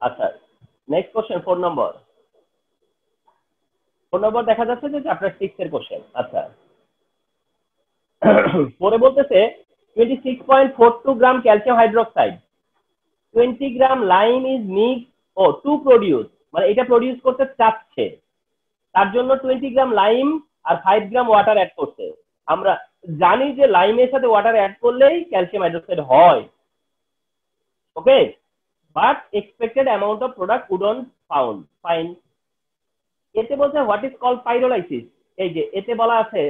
আচ্ছা, নেক্সট কোশ্চেন 4 নম্বর। 4 নম্বর দেখা যাচ্ছে যে চ্যাপ্টার 6 এর কোশ্চেন। আচ্ছা, পরে বলতেছে 26.42 gram calcium hydroxide 20 gram lime is mix to produce, মানে এটা প্রডিউস করতে চাচ্ছে, তার জন্য 20 গ্রাম লাইম আর 5 গ্রাম ওয়াটার অ্যাড করছে। আমরা জানি যে লাইমের সাথে ওয়াটার অ্যাড করলেই ক্যালসিয়াম হাইড্রোক্সাইড হয়, okay, but expected amount of product wouldn't found, fine. এতে বলছে হোয়াট ইজ কল্ড পাইরোলাইসিস। এই যে এতে বলা আছে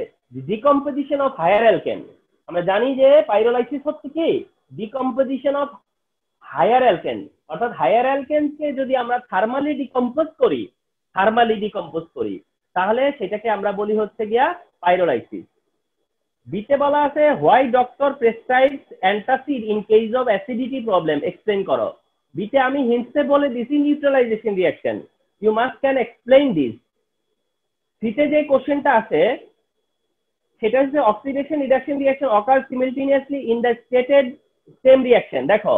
ডিকম্পোজিশন অফ হায়ার অ্যালকেন। আমরা জানি যে পাইরোলাইসিস হচ্ছে কি ডিকম্পোজিশন অফ হায়ার অ্যালকেন, অর্থাৎ হায়ার অ্যালকেনকে যদি আমরা থার্মালি ডিকম্পোজ করি তাহলে সেটাকে আমরা বলি হচ্ছে গিয়া পাইরোলাইসিস। বিতে বলা আছে why doctor prescribes antacid in case of acidity problem, explain করো। বিতে আমি হিন্টসে বলে দিছি neutralization reaction, you must can explain this. সিতে যে কোশ্চেনটা আছে সেটা হচ্ছে oxidation reduction reaction occur simultaneously in the stated same reaction. দেখো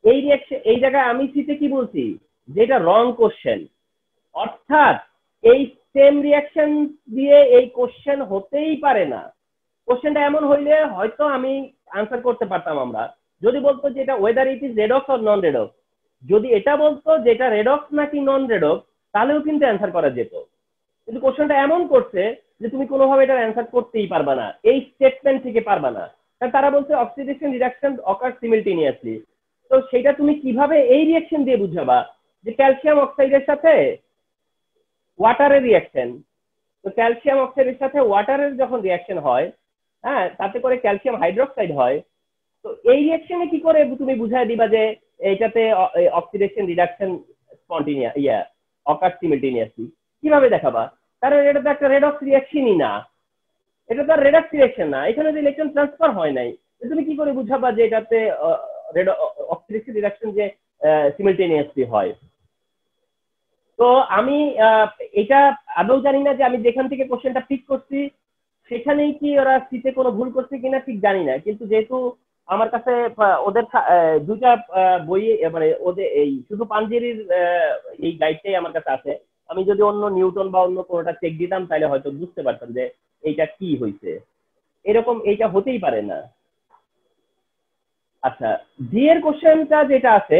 এই রিঅ্যাকশন, এই জায়গায় আমি সিতে কি বলছি যে এটা রং কোশ্চেন, অর্থাৎ এই সেম রিঅ্যাকশন দিয়ে এই কোশ্চেন হতেই পারে না। কোশ্চেনটা এমন হইলে হয়তো আমি আনসার করতে পারতাম। আমরা যদি বলতো যে এটা weather it is redox or non redox, যদি এটা বলতো যে এটা রেডক্স নাকি নন রেডক্স, তাহলেও কিন্তু অ্যান্সার করা যেত। কিন্তু কোশ্চেনটা এমন করছে যে তুমি কোনোভাবে এটা অ্যান্সার করতেই পারবা না, এই স্টেটমেন্ট থেকে পারবা না। তারা বলছে অক্সিডেশন রিডাকশন অকার সিমিলটেনিয়াসলি। তো সেটা তুমি কিভাবে এই রিঅ্যাকশন দিয়ে বুঝাবা যে ক্যালসিয়াম অক্সাইডের সাথে ওয়াটারের রিঅ্যাকশন। তো ক্যালসিয়াম অক্সাইডের সাথে ওয়াটারের যখন রিঅ্যাকশন হয়, হ্যাঁ, তাতে করে ক্যালসিয়াম হাইড্রোক্সাইড হয়। তো এই রিঅ্যাকশনে কি করে তুমি বুঝাই দিবা যে এইটাতে অক্সিডেশন রিডাকশন স্পন্টেনিয়াস অকার সিমিলটেনিয়াসলি, কিভাবে দেখাবা? কারণ এটা তো একটা রেডক্স রিঅ্যাকশনই না, এটা তো রেডক্স রিঅ্যাকশন না, এখানে যে ইলেকট্রন ট্রান্সফার হয় নাই। তুমি কি করে বুঝাবা যে এটাতে অক্সিডেশন রিডাকশন যে সিমিলটেনিয়াসলি হয়? তো আমি এটা আদৌ জানি না যে আমি যেখান থেকে কোশ্চেনটা পিক করছি সেখানেই কি ওরা সিতে কোনো ভুল করছে কিনা ঠিক জানি না, কিন্তু যেহেতু আমার কাছে ওদের দুইটা বই, মানে ওদের এই শুধু পাঞ্জেরির এই গাইডটাই আমার কাছে আছে। আমি যদি অন্য নিউটন বা অন্য কোনোটা চেক দিতাম তাহলে হয়তো বুঝতে পারতাম যে এইটা কি হয়েছে। এরকম এইটা হতেই পারে না। আচ্ছা, ডি এর কোশ্চেনটা যেটা আছে,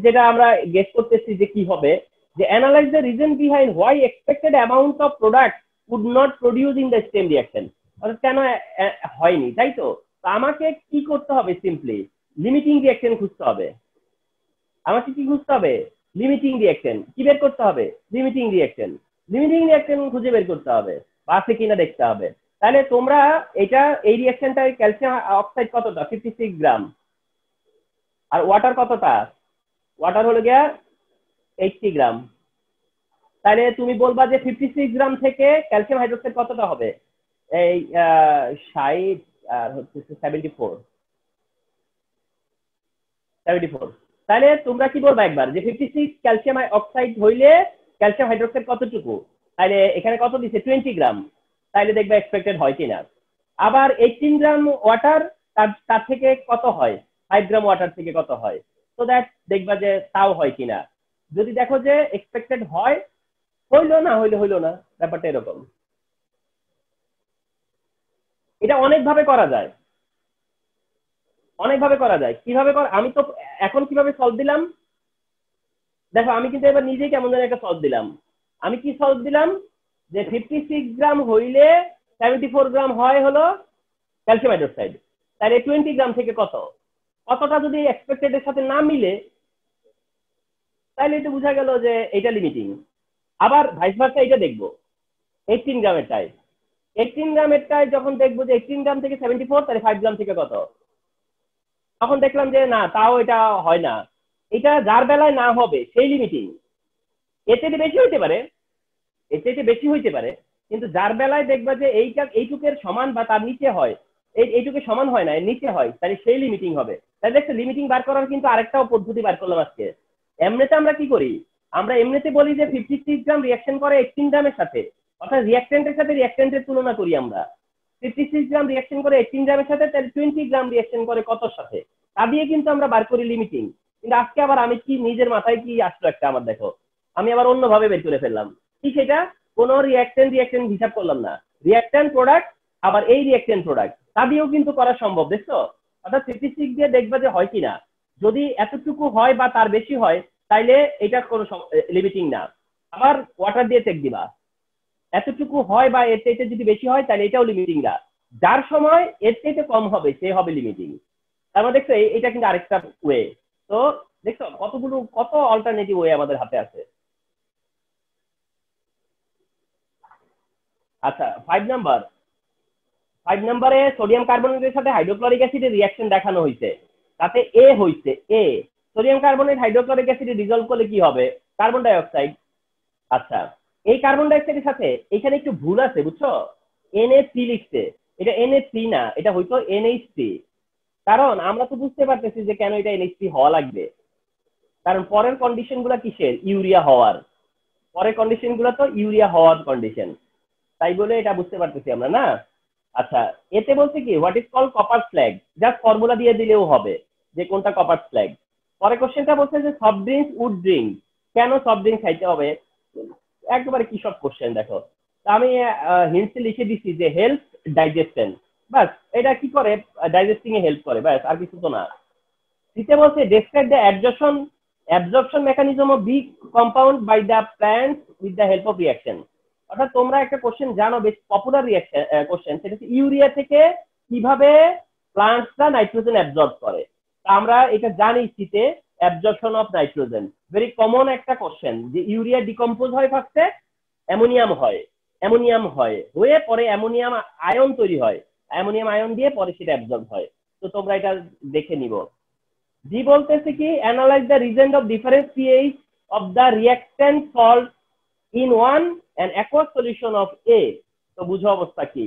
যেটা আমরা গেস করতেছি যে কি হবে, যে analyse the reason behind why expected amount of product would not produce in the same reaction, অর্থাৎ কেন হয়নি, তাই তো? আমাকে কি করতে হবে? সিম্পলি লিমিটিং রিঅ্যাকশন খুঁজতে হবে। আমাকে কি খুঁজতে হবে? Limiting reaction. কি বের করতে হবে? Limiting reaction. লিমিটিং রিঅ্যাকশন খুঁজে বের করতে হবে, আছে কিনা দেখতে হবে। তাহলে তোমরা এটা এই রিঅ্যাকশনটা ক্যালসিয়াম অক্সাইড কতটা? 56 গ্রাম। আর ওয়াটার কতটা? ওয়াটার হলো গিয়া 80 গ্রাম। তাহলে তুমি বলবা যে 56 গ্রাম থেকে ক্যালসিয়াম হাইড্রোক্সাইড কতটা হবে? এই 60 আর হচ্ছে 74। তাহলে তোমরা কি বলবা একবার যে 56 ক্যালসিয়াম অক্সাইড হইলে ক্যালসিয়াম হাইড্রোক্সাইড কতটুকু? তাহলে এখানে কত দিছে? 20 গ্রাম। তাহলে দেখবা এক্সপেক্টেড হয় কিনা। আবার 18 গ্রাম ওয়াটার, তার থেকে কত হয়? 5 গ্রাম ওয়াটার থেকে কত হয়? তো দ্যাট দেখবা যে তাও হয় কিনা। যদি দেখো যে এক্সপেক্টেড হয়, হইলো, না হইলে হইলো না, ব্যাপারটা এরকম। এটা অনেকভাবে করা যায়, অনেকভাবে করা যায়। কিভাবে আমি তো এখন কিভাবে সলভ দিলাম দেখো, আমি কিন্তু এবার নিজেই কেমন যেন একটা সলভ দিলাম। আমি কি সলভ দিলাম? যে 56 গ্রাম হইলে 74 গ্রাম হয় হলো ক্যালসিয়াম হাইড্রোক্সাইড। তাহলে 20 গ্রাম থেকে কতটা যদি এক্সপেক্টেড এর সাথে না মিলে, তাহলে এটা বোঝা গেল যে এটা লিমিটিং। আবার ভাইস ভার্সা এটা দেখবো 18 গ্রামেরটাই। 18 গ্রামেরটাই যখন দেখবো যে 18 গ্রাম থেকে 74, তাহলে 5 গ্রাম থেকে কত? তখন দেখলাম যে না, তাও এটা হয় না। এটা যার বেলায় না হবে সেই লিমিটিং। এর থেকে বেশি হইতে পারে, এর থেকে বেশি হইতে পারে, কিন্তু যার বেলায় দেখবা যে এইটুকের সমান বা তার নিচে হয়, এইটুকের সমান হয় না, এর নিচে হয়, তাহলে সেই লিমিটিং হবে। তাহলে দেখছো লিমিটিং বার করার কিন্তু আরেকটাও পদ্ধতি বার করলাম আজকে। এমনিতে আমরা কি করি? আমরা এমনিতে বলি যে 56 গ্রাম রিঅ্যাকশন করে 18 গ্রামের সাথে, অর্থাৎ রিঅ্যাকটেন্টের সাথে রিঅ্যাকটেন্টের তুলনা করি আমরা। 56 গ্রাম রিঅ্যাকশন করে 18 গ্রামের সাথে, তাহলে 20 গ্রাম রিঅ্যাকশন করে কতর সাথে, তা দিয়ে কিন্তু আমরা বার করি লিমিটিং। কিন্তু আজকে আবার আমি কি নিজের মাথায় কি আসলো একটা আমার, দেখো আমি আবার অন্যভাবে বের করে ফেললাম। কি সেটা? কোন রিঅ্যাকটেন্ট হিসাব করলাম না, রিঅ্যাকটেন্ট প্রোডাক্ট, আবার এই রিঅ্যাকটেন্ট প্রোডাক্ট, তা দিয়েও কিন্তু করা সম্ভব। দেখছো, অর্থাৎ 56 দিয়ে দেখবা যে হয় কিনা। যদি এতটুকু হয় বা তার বেশি হয়, তাইলে এটা কোনো লিমিটিং না। আবার ওয়াটার দিয়ে চেক দিবা, এতটুকু হয় বা এর চাইতে যদি বেশি হয়, তাহলে এটাও লিমিটিং না। যার সময় এর চাইতে কম হবে সে হবে লিমিটিং। তার মানে দেখছো এটা কিন্তু আরেকটা ওয়ে। তো দেখছো কত অল্টারনেটিভ ওয়ে আমাদের হাতে আছে। আচ্ছা, 5 নাম্বারে সোডিয়াম কার্বনেটের সাথে হাইড্রোক্লোরিক অ্যাসিডের রিঅ্যাকশন দেখানো হয়েছে, তাতে এ হয়েছে। সোডিয়াম কার্বনেট হাইড্রোক্লোরিক অ্যাসিডে রিজলভ করলে কি হবে? Carbon die oxide. আচ্ছা, এই কার্বন ডাই অক্সাইডের সাথে এখানে একটু ভুল আছে, বুঝছো? NH3 লিখছে, এটা NH3 না, এটা হয়তো NH3। কারণ আমরা তো বুঝতে পারতেছি যে কেন এটা NH3 হওয়া লাগবে। কারণ পরের কন্ডিশন গুলা কিসের? ইউরিয়া হওয়ার। পরের কন্ডিশন গুলা তো ইউরিয়া হওয়ার কন্ডিশন, তাই বলে এটা বুঝতে পারতেছি আমরা না। আচ্ছা, এতে বলছে কি what is call copper flag, just formula দিয়ে দিলেও হবে যে কোনটা কপার ফ্ল্যাগ। পরের কোশ্চেনটা বলছে যে সফট ড্রিঙ্কস উড ড্রিঙ্ক, কেন সফট ড্রিঙ্ক খাইতে হবে? একবারে কি সব কোশ্চেন দেখো। আমি হিন্টস লিখে দিচ্ছি যে হেল্প ডাইজেশন, বাস। এটা কি করে? ডাইজেস্টিং এ হেল্প করে, বাস, আর কিছু তো না। দিতে বলছে describe the absorption mechanism of B compound by the plants with the help of reaction. অর্থাৎ তোমরা একটা কোশ্চেন জানো, বেশ পপুলার রিঅ্যাকশন কোশ্চেন, সেটা হচ্ছে ইউরিয়া থেকে কিভাবে প্লান্টসরা নাইট্রোজেন অ্যাবজর্ব করে। আমরা এটা জানি শীতে absorption of nitrogen very common একটা কোশ্চেন, যে ইউরিয়া ডিকম্পোজ হয় ফার্স্টে, অ্যামোনিয়াম হয় হয়ে পরে অ্যামোনিয়াম আয়ন তৈরি হয়, অ্যামোনিয়াম আয়ন দিয়ে পরে সেটা অ্যাবজর্ব হয়। তো তোমরা এটা দেখে নিব। জি বলতেছে কি analyse the reagent of difference pH of the reactant salt in one and aqueous solution of A. তো বুঝো অবস্থা কি।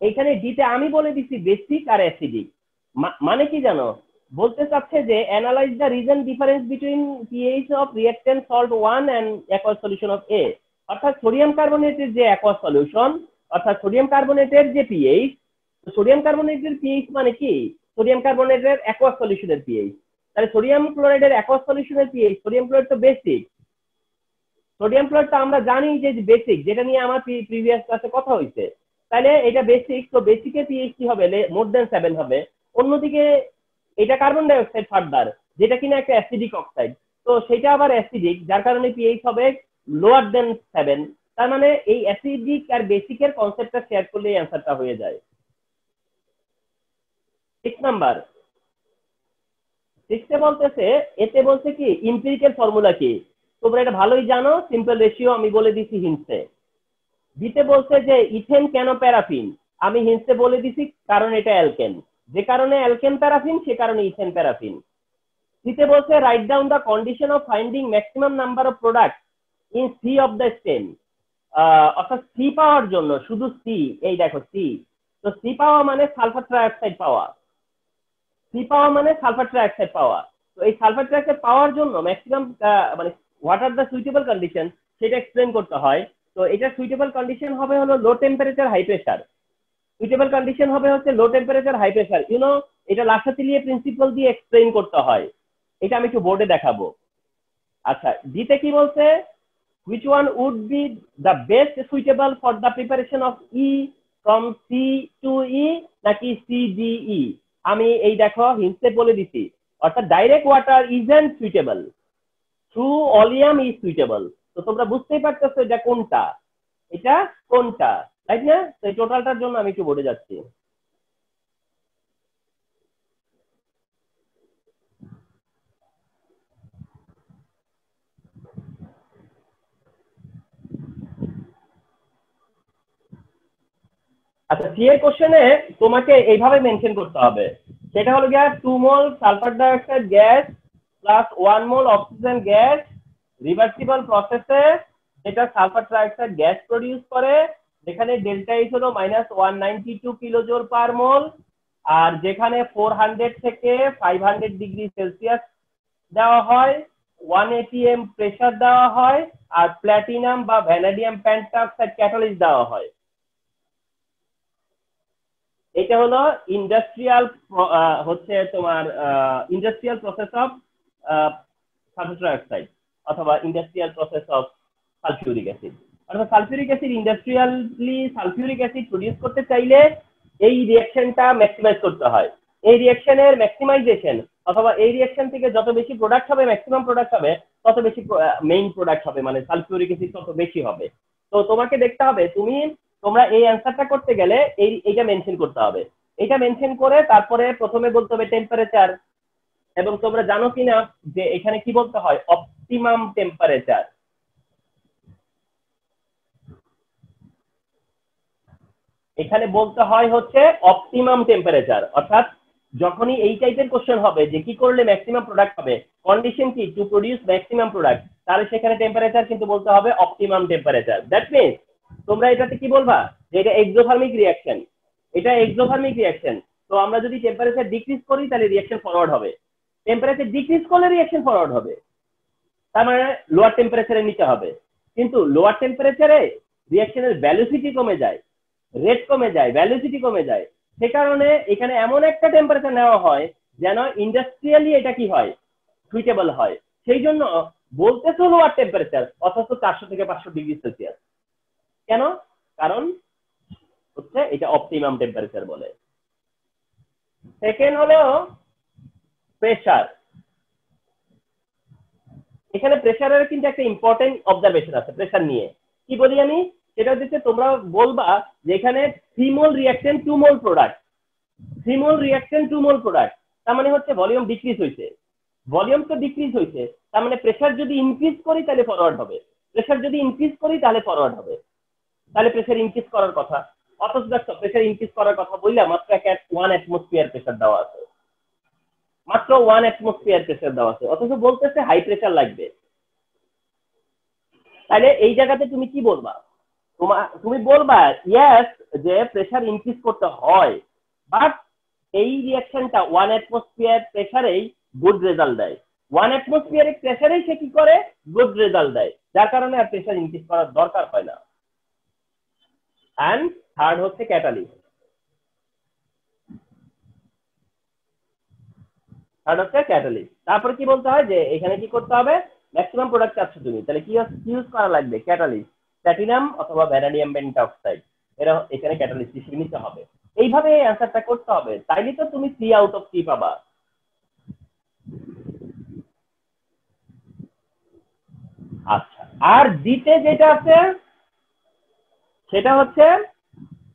এইখানে ডিতে আমি বলে দিচ্ছি বেসিক আর অ্যাসিডিক। মানে কি জানো? বলতে চাচ্ছে যে analyse the reason difference between pH of reactant salt one and aqueous solution of A. অর্থাৎ সোডিয়াম কার্বনেটের যে অ্যাকোয়াস সলিউশন, অর্থাৎ সোডিয়াম কার্বনেটের যে পিএইচ, সোডিয়াম কার্বনেটের পিএইচ মানে কি? সোডিয়াম কার্বনেটের অ্যাকোয়াস সলিউশনের পিএইচ। তাহলে সোডিয়াম ক্লোরাইডের অ্যাকোয়াস সলিউশনের পিএইচ, সোডিয়াম ক্লোরাইড তো বেসিক। সোডিয়াম ক্লোরাইড তো আমরা জানি যে বেসিক, যেটা নিয়ে আমার প্রিভিয়াস ক্লাসে কথা হয়েছে। তাহলে এটা বেসিক, তো বেসিকের পিএইচ কি হবে? মোর দেন 7 হবে। অন্যদিকে এটা কার্বন ডাই অক্সাইড ফার্দার, যেটা কিনা একটা অ্যাসিডিক অক্সাইড, তো সেটা আবার অ্যাসিডিক, যার কারণে পিএইচ হবে লোয়ার দেন 7। তার মানে এই অ্যাসিডিক আর বেসিকের কনসেপ্টটা শেয়ার করলে এই অ্যান্সারটা হয়ে যায়। 6 নাম্বার, সিক্সে বলতেছে, এতে বলছে কি এমপিরিক্যাল ফর্মুলা কি, তোমরা এটা ভালোই জানো, সিম্পল রেশিও আমি বলে দিছি হিন্টসে। বিতে বলছে যে ইথেন কেন প্যারাফিন, আমি হিন্টসে বলে দিছি কারণ এটা অ্যালকেন, যে কারণে অ্যালকেন প্যারাফিন সে কারণে ইথেন প্যারাফিন। সিতে বলছে write down the condition of finding maximum number of product in C of the stain, অর্থাৎ সি পাওয়ার জন্য শুধু সি, এই দেখো সি, তো সি পাওয়া মানে সালফার ট্রাইঅক্সাইড পাওয়া, সি পাওয়া মানে সালফার ট্রাইঅক্সাইড পাওয়া। তো এই সালফার ট্রাইঅক্সাইড পাওয়ার জন্য ম্যাক্সিমাম মানে what are the suitable condition সেটা এক্সপ্লেন করতে হয়। তো এটা সুইটেবল কন্ডিশন হবে হলো low temperature high pressure, suitable condition হবে হচ্ছে লো টেম্পারেচার হাই প্রেসার, এটা লাসাতিলিয়ে প্রিন্সিপাল দিয়ে এক্সপ্লেন করতে হয়, এটা আমি একটু বোর্ডে দেখাবো। আচ্ছা, ডিতে কি বলছে, which one would be the best suitable for the preparation of E from C to E নাকি CDE, আমি এই দেখো হিন্টসে বলে দিছি, অর্থাৎ direct water isn't suitable, through oleum is suitable. তো তোমরা বুঝতেই পারতেছো এটা কোনটা, এটা কোনটা, তাই না? তো এই টোটালটার জন্য আমি একটু বোর্ডে যাচ্ছি। আচ্ছা, সি এর কোশ্চেনে তোমাকে এইভাবে মেনশন করতে হবে, সেটা হলো গিয়া 2 mole sulphur dioxide gas plus 1 mole oxygen gas reversible প্রসেসে যেটা সালফার ডাইঅক্সাইড গ্যাস প্রডিউস করে, যেখানে ডেল্টা এইচ হলো -192 কিলোজোল পার মোল, আর যেখানে 400 থেকে 500 ডিগ্রি সেলসিয়াস দেওয়া হয়, 1 atm প্রেসার দেওয়া হয়, আর প্ল্যাটিনাম বা ভ্যানাডিয়াম পেন্টঅক্সাইড ক্যাটালিস্ট দেওয়া হয়। এটা হলো ইন্ডাস্ট্রিয়াল, হচ্ছে তোমার industrial process of sulphur trioxide অথবা industrial process of sulphuric acid. অর্থাৎ sulphuric acid industrially sulphuric acid produce করতে চাইলে এই রিঅ্যাকশনটা ম্যাক্সিমাইজ করতে হয়। এই রিঅ্যাকশনের ম্যাক্সিমাইজেশন অথবা এই রিঅ্যাকশন থেকে যত বেশি প্রোডাক্ট হবে, ম্যাক্সিমাম প্রোডাক্ট হবে, তত বেশি মেইন প্রোডাক্ট হবে, মানে সালফিউরিক অ্যাসিড তত বেশি হবে। তো তোমাকে দেখতে হবে, তোমরা এই অ্যান্সারটা করতে গেলে এইটা মেনশন করতে হবে। এটা মেনশন করে তারপরে প্রথমে বলতে হবে টেম্পারেচার, এবং তোমরা জানো কিনা যে এখানে কি বলতে হয়, অপটিমাম টেম্পারেচার। এখানে বলতে হয় হচ্ছে অপটিমাম টেম্পারেচার, অর্থাৎ যখনই এই টাইপের কোশ্চেন হবে যে কি করলে ম্যাক্সিমাম প্রোডাক্ট হবে, কন্ডিশন কি টু প্রডিউস ম্যাক্সিমাম প্রোডাক্ট, তাহলে সেখানে টেম্পারেচার কিন্তু বলতে হবে অপটিমাম টেম্পারেচার। দ্যাট মিনস তোমরা এটাতে কি বলবা যে এটা এক্সোথার্মিক রিঅ্যাকশন, এটা এক্সোথার্মিক রিঅ্যাকশন। তো আমরা যদি টেম্পারেচার ডিক্রিজ করি তাহলে রিঅ্যাকশন ফরওয়ার্ড হবে, টেম্পারেচার ডিক্রিজ করলে রিঅ্যাকশন ফরওয়ার্ড হবে, তার মানে লোয়ার টেম্পারেচারে নিতে হবে। কিন্তু লোয়ার টেম্পারেচারে রিঅ্যাকশনের ভ্যালোসিটি কমে যায়, রেট কমে যায়, ভ্যালোসিটি কমে যায়, সে কারণে এখানে এমন একটা টেম্পারেচার নেওয়া হয় যেন ইন্ডাস্ট্রিয়ালি এটা কি হয়, সুইটেবল হয়। সেই জন্য বলতেছো লোয়ার টেম্পারেচার, অথচ 400 থেকে 500 ডিগ্রি সেলসিয়াস। কেন? কারণ হচ্ছে এটা অপটিমাম টেম্পারেচার বলে। সেকেন্ড হলো প্রেসার। এখানে প্রেসারের কিন্তু একটা ইম্পর্টেন্ট অবজারভেশন আছে প্রেসার নিয়ে, কি বলি আমি, সেটা হচ্ছে তোমরা বলবা যে এখানে 3 মোল রিঅ্যাকশন 2 মোল প্রোডাক্ট, 3 মোল রিঅ্যাকশন 2 মোল প্রোডাক্ট, তার মানে হচ্ছে ভলিউম ডিক্রিজ হয়েছে, ভলিউম তো ডিক্রিজ হয়েছে, তার মানে প্রেসার যদি ইনক্রিজ করি তাহলে ফরওয়ার্ড হবে, প্রেসার যদি ইনক্রিজ করি তাহলে ফরওয়ার্ড হবে, তাহলে প্রেসার ইনক্রিজ করার কথা। অথচ দেখো প্রেসার ইনক্রিজ করার কথা বললাম, মাত্র 1 অ্যাটমসফিয়ার প্রেসার দেওয়া আছে, মাত্র 1 অ্যাটমসফিয়ার প্রেসার দেওয়া আছে, অথচ বলতেছে হাই প্রেসার লাগবে। তাহলে এই জায়গাতে তুমি কি বলবা, তুমি বলবা ইয়েস যে প্রেসার ইনক্রিজ করতে হয়, বাট এই রিঅ্যাকশনটা 1 অ্যাটমসফিয়ার প্রেসারেই গুড রেজাল্ট দেয়, 1 অ্যাটমসফিয়ারিক প্রেসারেই সে কি করে, গুড রেজাল্ট দেয়, যার কারণে আর প্রেসার ইনক্রিজ করার দরকার হয় না। এন্ড থার্ড হচ্ছে ক্যাটালিস্ট, থার্ড হচ্ছে ক্যাটালিস্ট। তারপরে কি বলতে হয় যে এখানে কি করতে হবে, ম্যাক্সিমাম প্রোডাক্ট চাচ্ছ তুমি, তাহলে কি ইউজ করা লাগবে, ক্যাটালিস্ট, প্ল্যাটিনাম অথবা ভ্যানাডিয়াম পেন্টঅক্সাইড, এরা এখানে ক্যাটালিস্ট হিসেবে নিতে হবে। এইভাবে অ্যান্সারটা করতে হবে, তাইলে তো তুমি 3 আউট অফ 3 পাবা। আচ্ছা, আর দিতে যেটা আছে সেটা হচ্ছে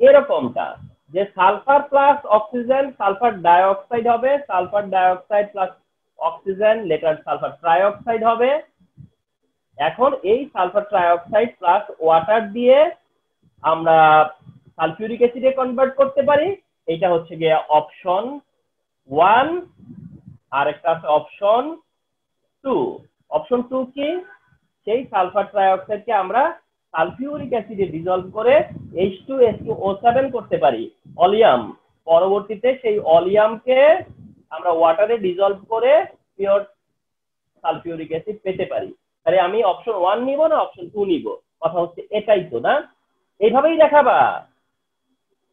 এরকমটা, যে sulphur plus oxygen sulphur dioxide হবে, sulphur dioxide plus oxygen later sulphur trioxide হবে। এখন এই সালফার ট্রাইঅক্সাইড প্লাস ওয়াটার দিয়ে আমরা সালফিউরিক অ্যাসিডে কনভার্ট করতে পারি। এটা হচ্ছে গিয়ে অপশন 1, আর একটা আছে অপশন 2। অপশন 2 কি? সেই সালফার ট্রাইঅক্সাইডকে আমরা সালফিউরিক অ্যাসিডে ডিজলভ করে H2SO7 করতে পারি অলিয়াম। পরবর্তীতে সেই অলিয়ামকে আমরা ওয়াটারে ডিজলভ করে পিওর সালফিউরিক অ্যাসিড পেতে পারি। তাহলে আমি অপশন 1 নিব না অপশন 2 নিব? কথা হচ্ছে এটাই তো, না? এইভাবেই দেখাবা,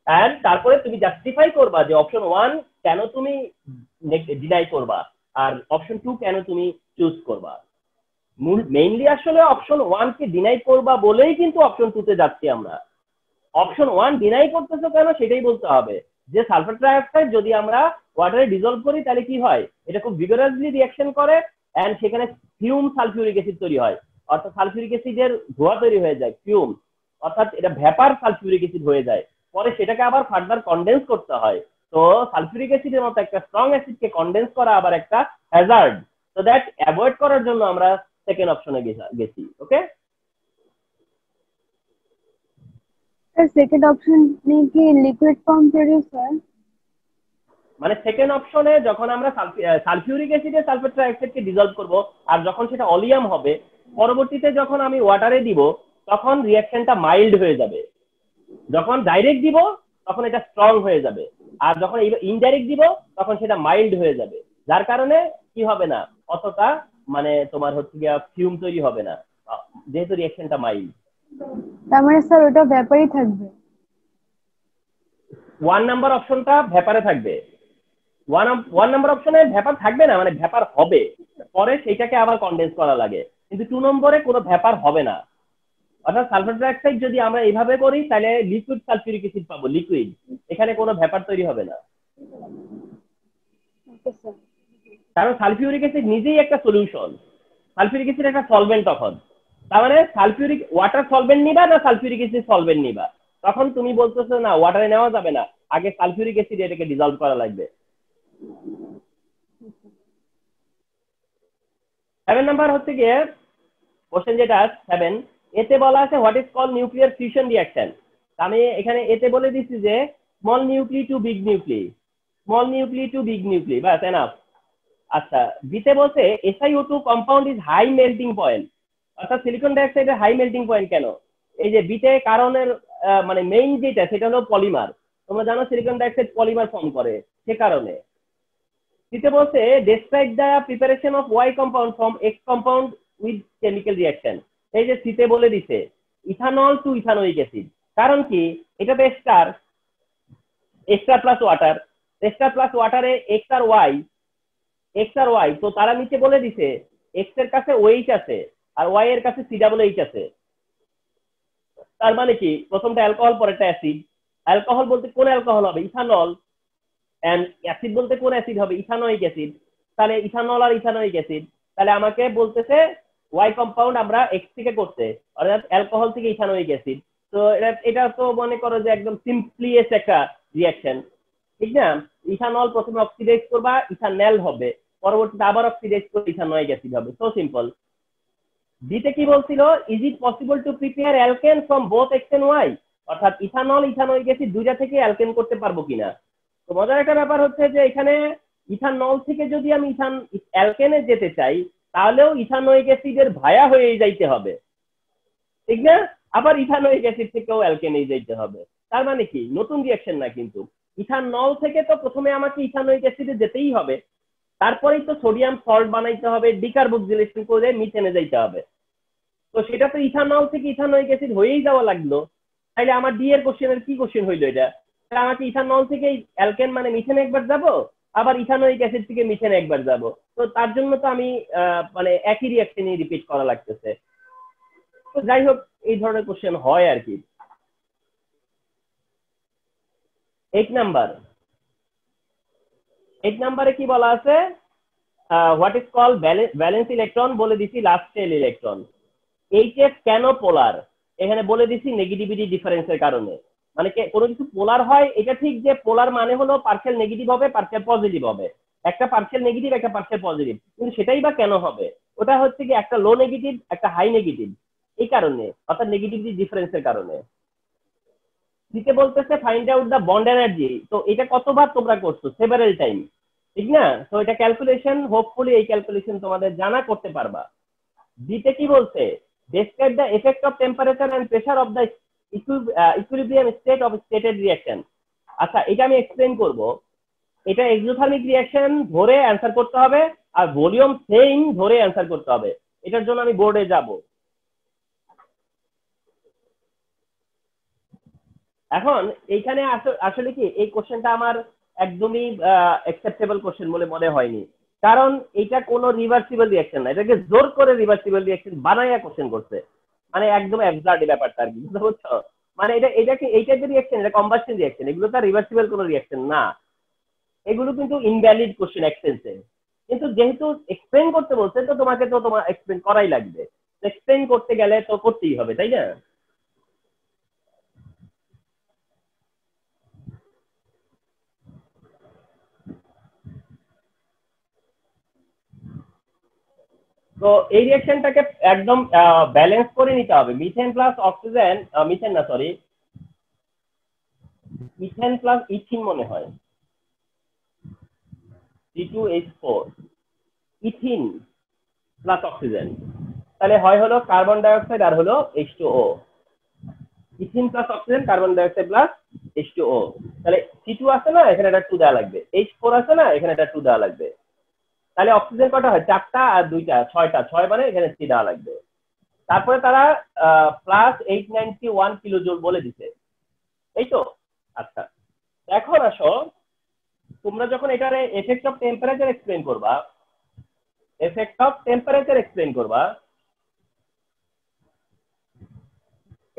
এন্ড তারপরে তুমি জাস্টিফাই করবা যে অপশন 1 কেন তুমি ডিনাই করবা আর অপশন 2 কেন তুমি চুজ করবা। মেইনলি আসলে অপশন 1 কে ডিনাই করবা বলেই কিন্তু অপশন 2 তে যাচ্ছি আমরা। অপশন 1 ডিনাই করতেছো কেন সেটাই বলতে হবে। যে সালফার ট্রাইঅক্সাইড যদি আমরা ওয়াটারে ডিজলভ করি তাহলে কি হয়, এটা খুব ভিগারাসলি রিঅ্যাকশন করে এন্ড সেখানে ফিউম সালফিউরিক অ্যাসিড তৈরি হয়, অর্থাৎ সালফিউরিক অ্যাসিডের ধোঁয়া তৈরি হয়ে যায়, ফিউম, অর্থাৎ এটা ভ্যাপার সালফিউরিক অ্যাসিড হয়ে যায়। পরে সেটাকে আবার ফার্দার কনডেন্স করতে হয়। তো সালফিউরিক অ্যাসিডের মতো একটা স্ট্রং অ্যাসিডকে কনডেন্স করা আবার একটা হ্যাজার্ড। তো দ্যাট অ্যাভয়েড করার জন্য আমরা সেকেন্ড অপশনে গেছি। ওকে, সেকেন্ড অপশন কি লিকুইড ফর্ম প্রডিউস হয়? মানে সেকেন্ড অপশনে যখন আমরা সালফিউরিক অ্যাসিডে সালফার ট্রাইঅক্সাইডকে ডিজলভ করব, আর যখন সেটা অলিয়াম হবে, পরবর্তীতে যখন আমি ওয়াটারে দিব তখন রিঅ্যাকশনটা মাইল্ড হয়ে যাবে। যখন ডাইরেক্ট দিব তখন এটা স্ট্রং হয়ে যাবে, আর যখন ইনডাইরেক্ট দিব তখন সেটা মাইল্ড হয়ে যাবে। যার কারণে কি হবে না, অতটা মানে তোমার হচ্ছে গিয়া ফিউম তৈরি হবে না, যেহেতু রিঅ্যাকশনটা মাইল্ড। তার মানে স্যার ওটা ব্যাপারই থাকবে। 1 নাম্বার অপশনটা ভ্যাপারে থাকবে। 1 নাম্বার অপশনে ভ্যাপার থাকবে না, মানে ভ্যাপার হবে, পরে সেইটাকে আবার কনডেন্স করা লাগে। কিন্তু 2 নম্বরে কোনো ভ্যাপার হবে না। অর্থাৎ সালফার ডাইঅক্সাইড যদি আমরা এইভাবে করি তাহলে লিকুইড সালফিউরিক অ্যাসিড পাবো, লিকুইড, এখানে কোনো ভ্যাপার তৈরি হবে না। কারণ সালফিউরিক অ্যাসিড নিজেই একটা সলিউশন, সালফিউরিক অ্যাসিড একটা সলভেন্ট। তখন তার মানে সালফিউরিক ওয়াটার সলভেন্ট নিবা না সালফিউরিক অ্যাসিড সলভেন্ট নিবা? তখন তুমি বলতেছো না ওয়াটারে নেওয়া যাবে না, আগে সালফিউরিক অ্যাসিড এটাকে ডিজলভ করা লাগবে। 7 নাম্বার হচ্ছে গিয়ে কোশ্চেন যেটা 7, এতে বলা আছে what is call nuclear fusion reaction. আমি এখানে এতে বলে দিচ্ছি যে small nuclei to big nuclei, small nuclei to big nuclei, বাস এনাফ। আচ্ছা, বিতে বলছে SiO2 compound is high melting point, অর্থাৎ সিলিকন ডাইঅক্সাইডের হাই মেল্টিং পয়েন্ট কেন? এই যে বিতে কারণের মানে মেইন যেটা সেটা হলো পলিমার। তোমরা জানো সিলিকন ডাইঅক্সাইড পলিমার ফর্ম করে, সে কারণে। দিতে বলছে describe the preparation of Y compound from X compound with chemical reaction. এই যে সিতে বলে দিছে ইথানল টু ইথানোইক অ্যাসিড, কারণ কি এটাতে extra plus water, extra plus ওয়াটারে এক্স আর ওয়াই, তো তারা নিচে বলে দিছে এক্স এর কাছে OH আছে আর ওয়াই এর কাছে COH আছে। তার মানে কি প্রথমটা অ্যালকোহল পরেরটা অ্যাসিড। অ্যালকোহল বলতে কোন অ্যালকোহল হবে? ইথানল। এন্ড অ্যাসিড বলতে কোন অ্যাসিড হবে? Ethanoic acid. তাহলে ইথানল আর ইথানোইক অ্যাসিড, তাহলে আমাকে বলতেছে ওয়াই কম্পাউন্ড আমরা এক্স থেকে করতে, অর্থাৎ অ্যালকোহল থেকে ইথানোইক অ্যাসিড। তো এটা তো মনে করো যে একদম সিম্পলিয়েস্ট একটা রিঅ্যাকশন, ঠিক না? ইথানল প্রথমে অক্সিডাইজ করবা, ইথানল হবে, পরবর্তীতে আবার অক্সিডাইজ করে ইথানোইক অ্যাসিড হবে। So simple. ডিতে কি বলছিল, is it possible to prepare alkane from both X and Y, অর্থাৎ ইথানল ইথানোইক অ্যাসিড দুইটা থেকে অ্যালকেন করতে পারবো কিনা। তো মজার একটা ব্যাপার হচ্ছে যে এখানে ইথানল থেকে যদি আমি অ্যালকেনে যেতে চাই তাহলেও ইথানোইক অ্যাসিডের ভায়া হয়ে যাইতে হবে, ঠিক না? আবার ইথানোইক অ্যাসিড থেকেও অ্যালকেনে যাইতে হবে। তার মানে কি নতুন রিঅ্যাকশন না, কিন্তু ইথানল থেকে তো প্রথমে আমাকে ইথানোইক অ্যাসিডে যেতেই হবে, তারপরেই তো সোডিয়াম সল্ট বানাইতে হবে, ডিকার্বক্সিলেশন করে মিথেনে যাইতে হবে। তো সেটা তো ইথানল থেকে ইথানোইক অ্যাসিড হয়েই যাওয়া লাগলো। তাইলে আমার ডি এর কোশ্চেনের কি কোশ্চেন হইলো এটা? আমাকে ইথানল থেকে অ্যালকেন মানে মিথেনে একবার যাব, আবার ইথানোইক অ্যাসিড থেকে মিথেনে একবার যাব। তো তার জন্য তো আমি মানে একই রিঅ্যাকশনই রিপিট করা লাগতেছে। তো যাই হোক, এই ধরনের কোশ্চেন হয় আর কি। 8 নাম্বারে কি বলা আছে, what is call valence electron, বলে দিছি লাস্ট টেল ইলেকট্রন। এইচএফ কেন পোলার, এখানে বলে দিছি নেগেটিভিটি ডিফারেন্সের কারণে। মানে কোনো কিছু পোলার হয় এটা ঠিক, যে পোলার মানে হলো পার্শিয়াল নেগেটিভ হবে পার্শিয়াল পজিটিভ হবে, একটা পার্শিয়াল নেগেটিভ একটা পার্শিয়াল পজিটিভ, কিন্তু সেটাই বা কেন হবে? ওটা হচ্ছে কি একটা লো নেগেটিভ একটা হাই নেগেটিভ, এই কারণে, অর্থাৎ নেগেটিভিটি ডিফারেন্সের কারণে। দিতে বলতেছে find out the bond energy, তো এটা কতবার তোমরা করছো? সেভারেল টাইম, ঠিক না? তো এটা ক্যালকুলেশন, হোপফুলি এই ক্যালকুলেশন তোমাদের জানা, করতে পারবা। দিতে কি বলছে? Describe the effect of temperature and pressure of the equilibrium state of stated reaction. আচ্ছা, এটা আমি এক্সপ্লেন করব। এটা এক্সোথার্মিক রিঅ্যাকশন ধরে অ্যান্সার করতে হবে, আর ভলিউম সেম ধরে অ্যান্সার করতে হবে। এটার জন্য আমি বোর্ডে যাব। এখন এইখানে আসলে কি এই কোশ্চেনটা আমার একদমই অ্যাকসেপ্টেবল কোশ্চেন বলে মনে হয়নি, কারণ এটা কোনো রিভার্সিবল রিঅ্যাকশন না, এটাকে জোর করে রিভার্সিবল রিঅ্যাকশন বানাইয়া কোশ্চেন করছে। মানে একদম অ্যাবসার্ড ব্যাপারটা আর কি, বুঝতে পারছো? মানে এটাকে এই টাইপের রিঅ্যাকশন, এটা কম্বাসশন রিঅ্যাকশন, এগুলো তো রিভার্সিবল কোনো রিঅ্যাকশন না। এগুলো কিন্তু ইনভ্যালিড কোশ্চেন এক সেন্সে। কিন্তু যেহেতু এক্সপ্লেন করতে বলছে, তো তোমাকে তো তোমার এক্সপ্লেন করাই লাগবে। এক্সপ্লেন করতে গেলে তো করতেই হবে, তাই না? তো এই রিঅ্যাকশনটাকে একদম ব্যালেন্স করে নিতে হবে। মিথেন প্লাস অক্সিজেন, মিথেন না সরি, ইথেন প্লাস ইথিন মনে হয়, C2H4, ইথিন প্লাস অক্সিজেন, তাহলে হয় হলো কার্বন ডাইঅক্সাইড আর হলো H2O। Ethene plus oxygen, carbon dioxide plus H2O, তাহলে C2 আছে না, এখানে একটা 2 দেওয়া লাগবে, H4 আছে না, এখানে একটা 2 দেওয়া লাগবে। তাহলে অক্সিজেন কটা হয়? 4টা, আর 2টা 6টা, 6 মানে এখানে 3 দেওয়া লাগবে। তারপরে তারা প্লাস 891 কিলো জুল বলে দিছে, এই তো। আচ্ছা, এখন আসো, তোমরা যখন এটারে এফেক্ট অফ টেম্পারেচার এক্সপ্লেন করবা, এফেক্ট অফ টেম্পারেচার এক্সপ্লেন করবা,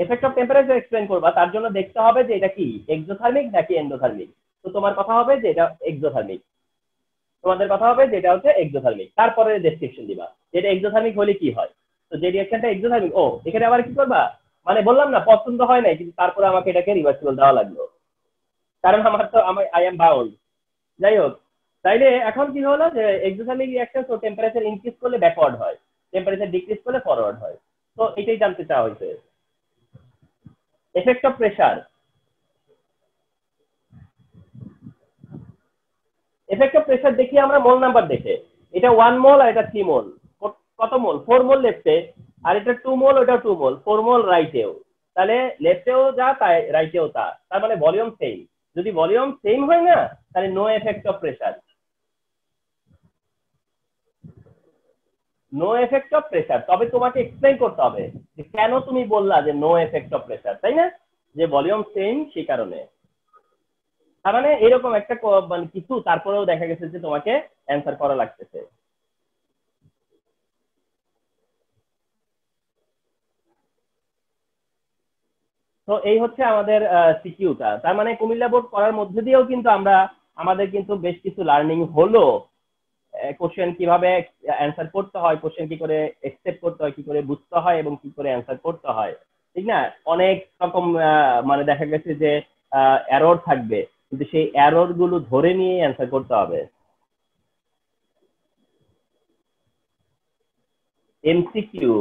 এফেক্ট অফ টেম্পারেচার এক্সপ্লেন করবা, তার জন্য দেখতে হবে যে এটা কি এক্সোথার্মিক নাকি এন্ডোথার্মিক। তো তোমার কথা হবে যে এটা এক্সোথার্মিক, তোমাদের কথা হবে যে এটা হচ্ছে এক্সোথার্মিক, তারপরে ডেসক্রিপশন দিবা যেটা এক্সোথার্মিক হলে কি হয়। তো যে রিঅ্যাকশনটা এক্সোথার্মিক, ও এখানে আবার কি করবা, মানে বললাম না পছন্দ হয় নাই, কিন্তু তারপরে আমাকে এটাকে রিভার্সিবল দেওয়া লাগলো, কারণ আমার তো আই এম বাউন্ড। যাই হোক, তাইলে এখন কি হলো যে এক্সোথার্মিক রিঅ্যাকশন তো টেম্পারেচার ইনক্রিজ করলে ব্যাকওয়ার্ড হয়, টেম্পারেচার ডিক্রিজ করলে ফরওয়ার্ড হয়। তো এটাই জানতে চাওয়া হয়েছে। Effect of pressure, effect of pressure দেখি আমরা মোল নাম্বার দেখে। এটা 1 মোল আর এটা 3 মোল। কত মোল? 4 মোল লেফটে, আর এটা 2 মোল, ওটা 2 মোল, 4 মোল রাইটেও। তাহলে লেফটেও যা তাই রাইটেও তা, তার মানে ভলিউম সেম। যদি ভলিউম সেম হয় না, তাহলে no effect of pressure, no effect of pressure. তবে তোমাকে এক্সপ্লেন করতে হবে যে কেন তুমি বললা যে নো এফেক্ট অফ প্রেসার, তাই না? যে ভলিউম সেম সেই কারণে। তার মানে এরকম একটা মানে কিছু, তারপরেও দেখা গেছে যে তোমাকে অ্যান্সার করা লাগতেছে। তো এই হচ্ছে আমাদের সিকিউটা। তার মানে কুমিল্লা বোর্ড করার মধ্যে দিয়েও কিন্তু আমরা, আমাদের কিন্তু বেশ কিছু লার্নিং হলো। কোশ্চেন কিভাবে অ্যান্সার করতে হয়, কোশ্চেন কি করে একসেপ্ট করতে হয়, কি করে বুঝতে হয়, এবং কি করে অ্যান্সার করতে হয়, ঠিক না? অনেক রকম মানে দেখা গেছে যে এরর থাকবে, কিন্তু সেই এরর গুলো ধরে নিয়ে অ্যান্সার করতে হবে। এমসিকিউ,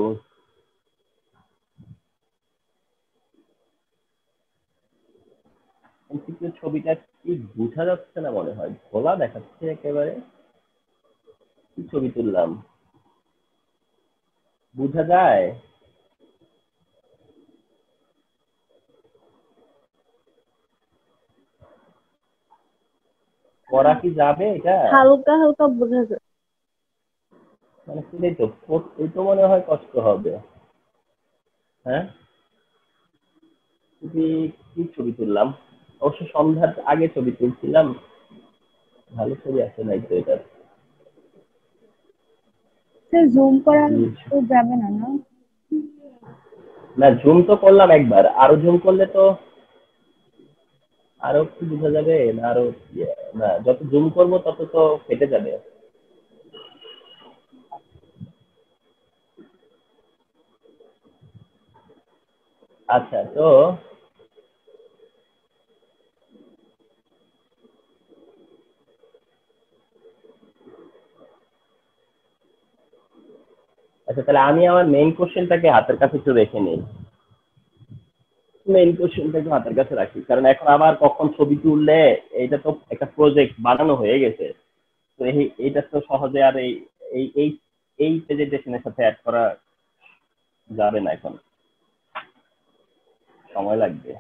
এমসিকিউ ছবিটা কি বোঝা যাচ্ছে না, মনে হয় খোলা দেখাচ্ছে একেবারে। কি ছবি তুললাম, বোঝা যায়? করা কি যাবে এটা? হালকা হালকা বোঝা যায়। মানে সেটাই তো, এই তো মনে হয় কষ্ট হবে। হ্যাঁ, কি কি ছবি তুললাম, অবশ্য সন্ধ্যার আগে ছবি তুলছিলাম, ভালো ছবি আসে নাই তো এটা। সে জুম করা তো যাবে না, না? না, জুম তো করলাম একবার, আরো জুম করলে তো আরো কি বোঝা যাবে না, আরো না, যত জুম করবো তত তো কেটে যাবে। আচ্ছা, তো আচ্ছা, তাহলে আমি আমার মেইন কোশ্চেনটাকে হাতের কাছে একটু রেখে নিই। মেইন কোশ্চেনটাকে হাতের কাছে রাখি, কারণ এখন আবার কখন ছবি তুললে, এটা তো একটা প্রজেক্ট বানানো হয়ে গেছে। তো এইটা তো সহজে আর এই এই এই প্রেজেন্টেশনের সাথে অ্যাড করা যাবে না, এখন সময় লাগবে।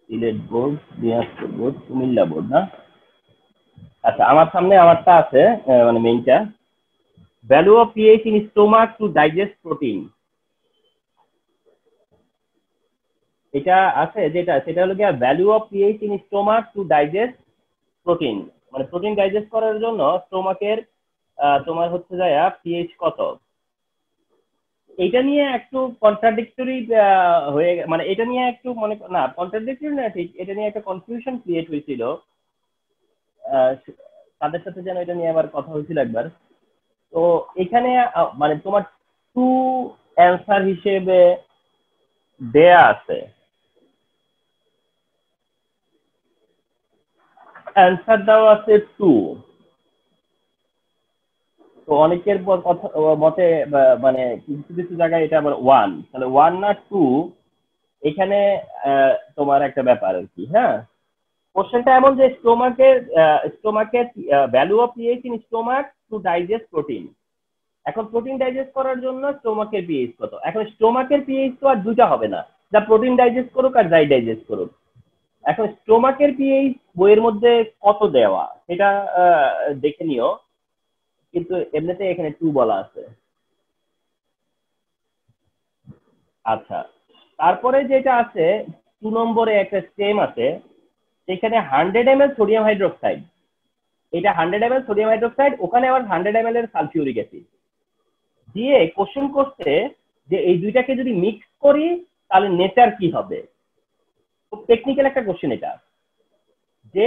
Sylhet board, Dinajpur board, Comilla board না? আচ্ছা, আমার সামনে আমারটা আছে, মানে মেইনটা। Value of pH in stomach to digest protein. এটা আছে যেটা, সেটা হলো গিয়ে value of pH in stomach to digest protein. মানে প্রোটিন ডাইজেস্ট করার জন্য স্টোমাকের তোমার হচ্ছে যায় পিএইচ কত। এটা নিয়ে একটু কন্ট্রাডিক্টরি হয়ে, মানে এটা নিয়ে একটু মনে না কন্ট্রাডিক্টরি না ঠিক, এটা নিয়ে একটা কনফিউশন ক্রিয়েট হয়েছিল। আহ, তাদের সাথে যেন এটা নিয়ে আবার কথা হয়েছিল একবার। তো এখানে মানে তোমার টু অ্যান্সার হিসেবে দেয়া আছে, অ্যান্সার দেওয়া আছে টু। তো অনেকের কথা মতে মানে কিছু কিছু জায়গায় এটা আবার ওয়ান, তাহলে ওয়ান না টু, এখানে তোমার একটা ব্যাপার আর কি। হ্যাঁ, কোশ্চেনটা এমন যে স্টোমাকের value of pH in stomach to digest protein. এখন প্রোটিন ডাইজেস্ট করার জন্য স্টোমাকের পিএইচ কত। এখন স্টোমাকের পিএইচ তো আর দুটা হবে না, যা প্রোটিন ডাইজেস্ট করুক আর যাই ডাইজেস্ট করুক। এখন স্টোমাকের পিএইচ বইয়ের মধ্যে কত দেওয়া সেটা দেখে নিও, কিন্তু এমনিতে এখানে টু বলা আছে। আচ্ছা, তারপরে যেটা আছে, 2 নম্বরে একটা স্টেম আছে, সেখানে 100 ml সোডিয়াম হাইড্রোক্সাইড। এটা 100 ml সোডিয়াম হাইড্রোক্সাইড, ওখানে আবার 100 ml এর সালফিউরিক অ্যাসিড দিয়ে কোশ্চেন করছে যে এই দুইটাকে যদি মিক্স করি তাহলে নেচার কি হবে। খুব টেকনিক্যাল একটা কোশ্চেন এটা, যে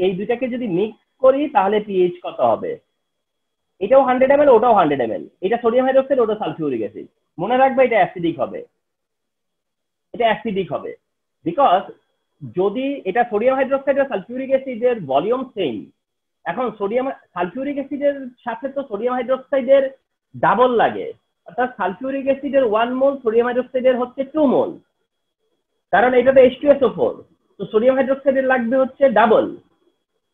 এই দুইটাকে যদি মিক্স করি তাহলে পিএইচ কত হবে। এটাও 100 ml, ওটাও 100 ml, এটা সোডিয়াম হাইড্রোক্সাইড, ওটা সালফিউরিক অ্যাসিড। মনে রাখবে এটা অ্যাসিডিক হবে, এটা অ্যাসিডিক হবে। বিকজ যদি এটা সোডিয়াম হাইড্রোক্সাইড আর সালফিউরিক অ্যাসিডের ভলিউম সেম, এখন সোডিয়াম সালফিউরিক অ্যাসিডের সাথে তো সোডিয়াম হাইড্রোক্সাইডের ডাবল লাগে, অর্থাৎ সালফিউরিক অ্যাসিডের 1 মোল, সোডিয়াম হাইড্রোক্সাইডের হচ্ছে 2 মোল, কারণ এটাতে H2SO4। তো সোডিয়াম হাইড্রোক্সাইডের লাগবে হচ্ছে ডাবল।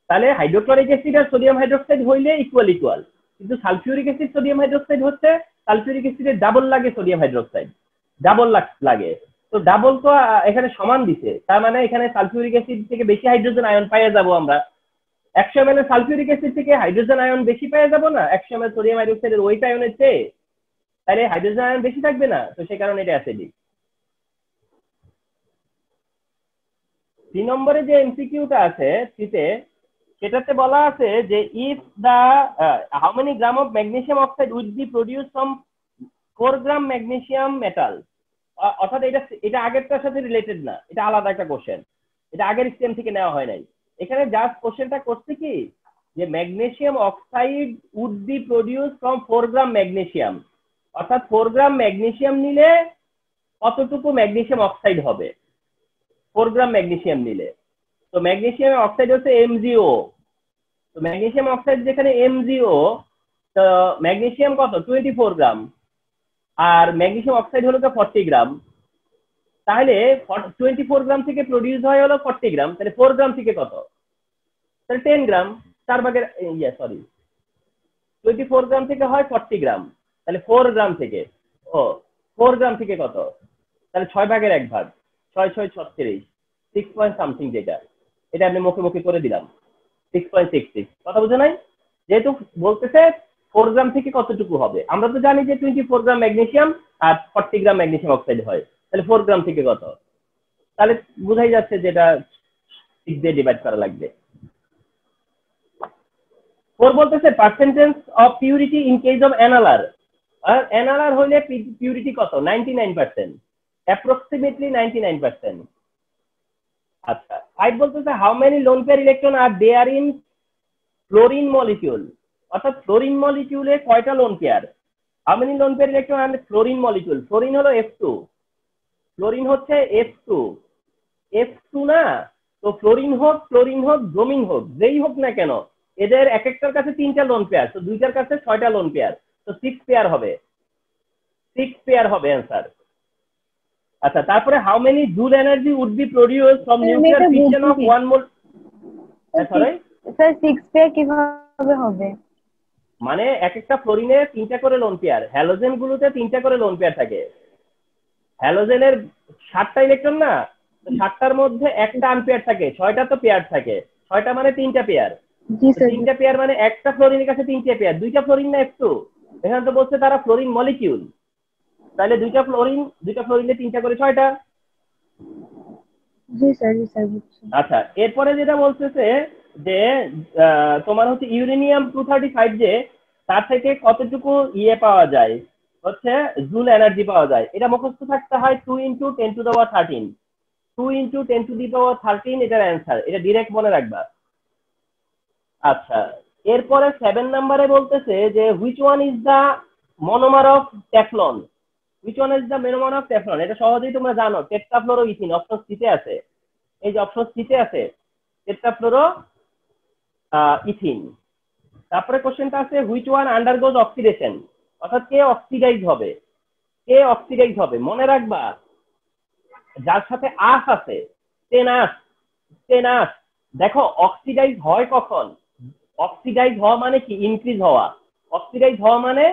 তাহলে হাইড্রোক্লোরিক অ্যাসিড আর সোডিয়াম হাইড্রোক্সাইড হইলে ইকুয়াল ইকুয়াল, কিন্তু সালফিউরিক অ্যাসিড সোডিয়াম হাইড্রোক্সাইড হচ্ছে সালফিউরিক অ্যাসিডের ডাবল লাগে, সোডিয়াম হাইড্রোক্সাইড ডাবল লাগে। তো ডাবল তো এখানে সমান দিছে, তার মানে এখানে সালফিউরিক অ্যাসিড থেকে বেশি হাইড্রোজেন আয়ন পাইয়া যাবো আমরা। 100 ml সালফিউরিক অ্যাসিড থেকে হাইড্রোজেন আয়ন বেশি পাইয়া যাবো না 100 ml সোডিয়াম হাইড্রোক্সাইডের ওইট আয়নের চেয়ে, তাহলে হাইড্রোজেন আয়ন বেশি থাকবে না, তো সেই কারণে এটা অ্যাসিডিক। 3 নম্বরে যে এমসিকিউটা আছে থ্রিতে, সেটাতে বলা আছে যে if the how many gram of magnesium oxide will be produce from 4 gram magnesium metal. অর্থাৎ এটা আগেরটার সাথে রিলেটেড না, এটা আলাদা একটা কোশ্চেন, এটা আগের স্টেম থেকে নেওয়া হয় নাই। এখানে জাস্ট কোশ্চেনটা করছে কি, যে magnesium oxide would be produce from 4 gram magnesium, অর্থাৎ 4 গ্রাম ম্যাগনেসিয়াম নিলে কতটুকু ম্যাগনেসিয়াম অক্সাইড হবে 4 গ্রাম ম্যাগনেসিয়াম নিলে। তো ম্যাগনেসিয়াম অক্সাইড হচ্ছে MgO, তো ম্যাগনেসিয়াম অক্সাইড যেখানে MgO, তো ম্যাগনেসিয়াম কত 24 গ্রাম, আর ম্যাগনেসিয়াম অক্সাইড হলো 40 গ্রাম। তাহলে 24 গ্রাম থেকে প্রডিউস হয় হলো 40 গ্রাম, তাহলে 4 গ্রাম থেকে কত, তাহলে 10 গ্রাম। 4 ভাগের সরি, 24 গ্রাম থেকে হয় 40 গ্রাম, তাহলে 4 গ্রাম থেকে, ও 4 গ্রাম থেকে কত, তাহলে 6 ভাগের 1 ভাগ, 6 6 36, 6 পয়েন্ট সামথিং যেটা, এটা আমি মুখে মুখে করে দিলাম 6.66। কথা বুঝে নাই? যেহেতু বলতেছে 4 গ্রাম থেকে কতটুকু হবে, আমরা তো জানি যে 24 গ্রাম ম্যাগনেসিয়াম আর 40 গ্রাম ম্যাগনেসিয়াম অক্সাইড হয়, তাহলে 4 গ্রাম থেকে কত, তাহলে বোঝাই যাচ্ছে যেটা 6 দিয়ে ডিভাইড করা লাগবে। 4 বলতেছে percentage of purity in case of NLR, আর এনএলআর হইলে পিউরিটি কত 99%, অ্যাপ্রক্সিমেটলি 99%। আচ্ছা, 5 বলতেছে how many lone pair electron are there in fluorine molecule, অর্থাৎ ফ্লোরিন মলিকিউলে কয়টা lone pair, how many lone pair electron are fluorine molecule. Fluorine হলো F2, ফ্লোরিন হচ্ছে F2 না, তো ক্লোরিন হোক ব্রোমিন হোক, যেই হোক না কেন, এদের এক একটার কাছে 3টা লোন পেয়ার, তো দুইটার কাছে 6টা লোন পেয়ার, তো 6 পেয়ার হবে, 6 পেয়ার হবে অ্যান্সার। আচ্ছা, তারপরে how many joule energy would be produce from আমি নিউক্লিয়ার এটা ফিশন অফ বুঝছি 1 মোল। সরি, স্যার 6 পেয়ার কিভাবে হবে? মানে এক একটা ফ্লোরিনে 3টা করে লোন পেয়ার, হ্যালোজেন গুলোতে 3টা করে লোন পেয়ার থাকে। হ্যালোজেনের 7টা ইলেকট্রন না, তো 7টার মধ্যে একটা আনপেয়ার থাকে, 6টা তো পেয়ার থাকে, 6টা মানে 3টা পেয়ার। জি তো স্যার। 3টা পেয়ার মানে একটা ফ্লোরিনের কাছে 3টে পেয়ার, 2টা ফ্লোরিন না একটু, এখানে তো বলছে তারা ফ্লোরিন মলিকিউল, তাহলে 2টা ফ্লোরিনে 3টা করে 6টা। জি স্যার, জি স্যার বুঝছি। আচ্ছা, এরপরে যেটা বলতেছে যে তোমার হচ্ছে ইউরেনিয়াম 235, যে তার থেকে কতটুকু ইয়ে পাওয়া যায়, হচ্ছে জুল এনার্জি পাওয়া যায়, এটা মুখস্থ থাকতে হয় 2 × 10⁻13, 2 × 10⁻13 এটার অ্যান্সার, এটা ডিরেক্ট মনে রাখবা। আচ্ছা, এরপরে 7 নম্বরে বলতেছে যে which one is the monomer of Teflon, which one is the monomer of Teflon, এটা সহজেই তোমরা জানো, টেট্রাফ্লোরো ইথিন, অপশন সি তে আছে, এই যে অপশন সি তে আছে টেট্রাফ্লোরো ইথিন। তারপরে কোশ্চেনটা আছে হুইচ ওয়ান আন্ডারগোজ অক্সিডেশন, অর্থাৎ কে অক্সিডাইজ হবে, কে অক্সিডাইজ হবে, মনে রাখবা যার সাথে আস আছে, টেনাস, টেনাস। দেখো অক্সিডাইজ হয় কখন, অক্সিডাইজ হওয়া মানে কি ইনক্রিজ হওয়া, অক্সিডাইজ হওয়া মানে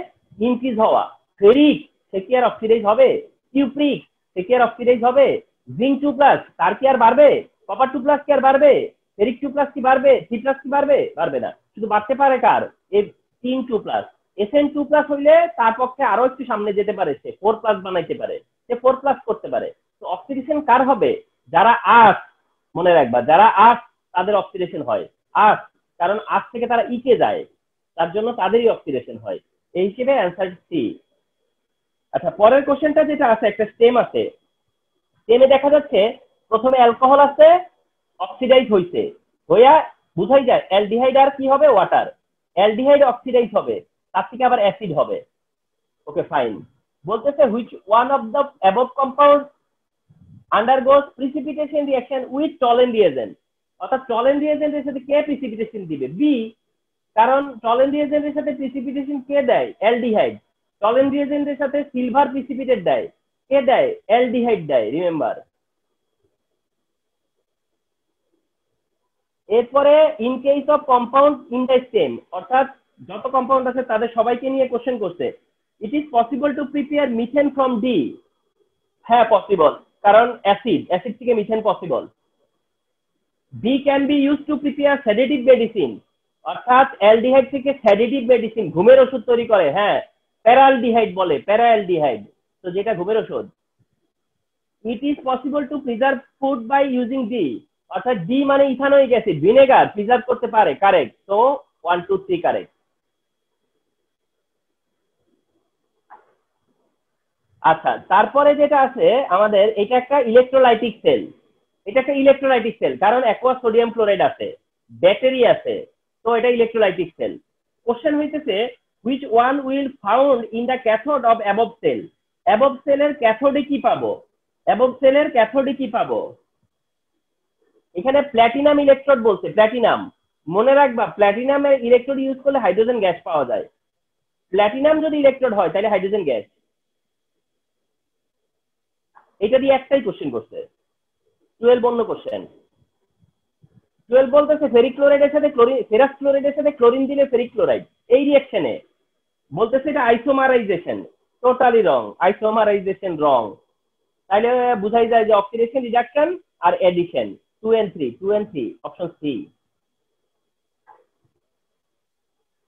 ইনক্রিজ হওয়া। ফেরিক, সে কি আর অক্সিডাইজ হবে? কিউপ্রিক, সে কি আর অক্সিডাইজ হবে? জিঙ্ক 2+, তার কি আর বাড়বে? কপার 2+ কি আর বাড়বে? ফেরিক 2+ কি বাড়বে? 3+ কি বাড়বে? বাড়বে না, শুধু বাড়তে পারে কার, এই 3 2+। এসএন 2+ হইলে তার পক্ষে আরো একটু সামনে যেতে পারে, সে 4+ বানাইতে পারে, সে 4+ করতে পারে। তো অক্সিডেশন কার হবে? যারা আস, মনে রাখবা যারা আস তাদের অক্সিডেশন হয়, আস, কারণ আজ থেকে তারা ইকে যায়, তার জন্য তাদেরই অক্সিডেশন হয়, এই হিসেবে অ্যান্সার সি। আচ্ছা, পরের কোশ্চেনটা যেটা আছে, একটা স্টেম আছে, স্টেমে দেখা যাচ্ছে প্রথমে অ্যালকোহল আছে, অক্সিডাইজ হইছে, হইয়া বুঝাই যায় অ্যালডিহাইড আর কি হবে, ওয়াটার, অ্যালডিহাইড অক্সিডাইজ হবে, তার থেকে আবার অ্যাসিড হবে। ওকে ফাইন, বলতেছে which one of the above compound আন্ডারগোজ precipitation reaction with Tollen reagent, অর্থাৎ টলেন রিয়েজেন্টের সাথে কে প্রিসিপিটেশন দিবে? বি, কারণ টলেন রিয়েজেন্টের সাথে প্রিসিপিটেশন কে দেয়? অ্যালডিহাইড। টলেন রিয়েজেন্টের সাথে সিলভার প্রিসিপিটেট দেয়, কে দেয়? অ্যালডিহাইড দেয়, রিমেম্বার। এরপরে in case of compound in the stem, অর্থাৎ যত কম্পাউন্ড আছে তাদের সবাইকে নিয়ে কোশ্চেন করছে, ইট is possible to prepare methane from D, হ্যাঁ পসিবল, কারণ অ্যাসিড, অ্যাসিড থেকে methane possible. D can be use to prepare sedative medicine, অর্থাৎ অ্যালডিহাইড থেকে সেডেটিভ মেডিসিন, ঘুমের ওষুধ তৈরি করে, হ্যাঁ প্যারালডিহাইড বলে, প্যারাঅ্যালডিহাইড, তো যেটা ঘুমের ওষুধ। It is possible to preserve food by using D, অর্থাৎ ডি মানে ইথানোয়িক অ্যাসিড, ভিনেগার প্রিজার্ভ করতে পারে, কারেক্ট, তো 1 2 3 কারেক্ট। আচ্ছা, তারপরে যেটা আছে আমাদের, এটা একটা ইলেকট্রোলাইটিক সেল, এটা একটা ইলেকট্রোলাইটিক সেল, কারণ অ্যাকোয়া সোডিয়াম ক্লোরাইড আছে, ব্যাটারি আছে, তো এটা ইলেকট্রোলাইটিক সেল। কোশ্চেন হইতেছে which one will found in the cathode of above cell, above সেলের ক্যাথোডে কি পাবো, অ্যাবভ সেলের ক্যাথোডে কি পাবো? এখানে প্ল্যাটিনাম ইলেকট্রোড বলছে, প্ল্যাটিনাম, মনে রাখবা প্ল্যাটিনামের ইলেকট্রোড ইউজ করলে হাইড্রোজেন গ্যাস পাওয়া যায়, প্ল্যাটিনাম যদি ইলেকট্রোড হয় তাহলে হাইড্রোজেন গ্যাস। এটা দিয়ে একটাই কোশ্চেন করছে, 12 অন্য কোশ্চেন। 12 বলতেছে ফেরিক ক্লোরাইডের সাথে ক্লোরিন, ফেরাস ক্লোরাইডের সাথে ক্লোরিন দিলে ফেরিক ক্লোরাইড, এই রিঅ্যাকশনে বলতেছে এটা আইসোমারাইজেশন, টোটালি রং, আইসোমারাইজেশন রং, তাইলে বুঝাই যায় যে অক্সিডেশন রিডাকশন আর addition, 2 and 3, 2 and 3, option C.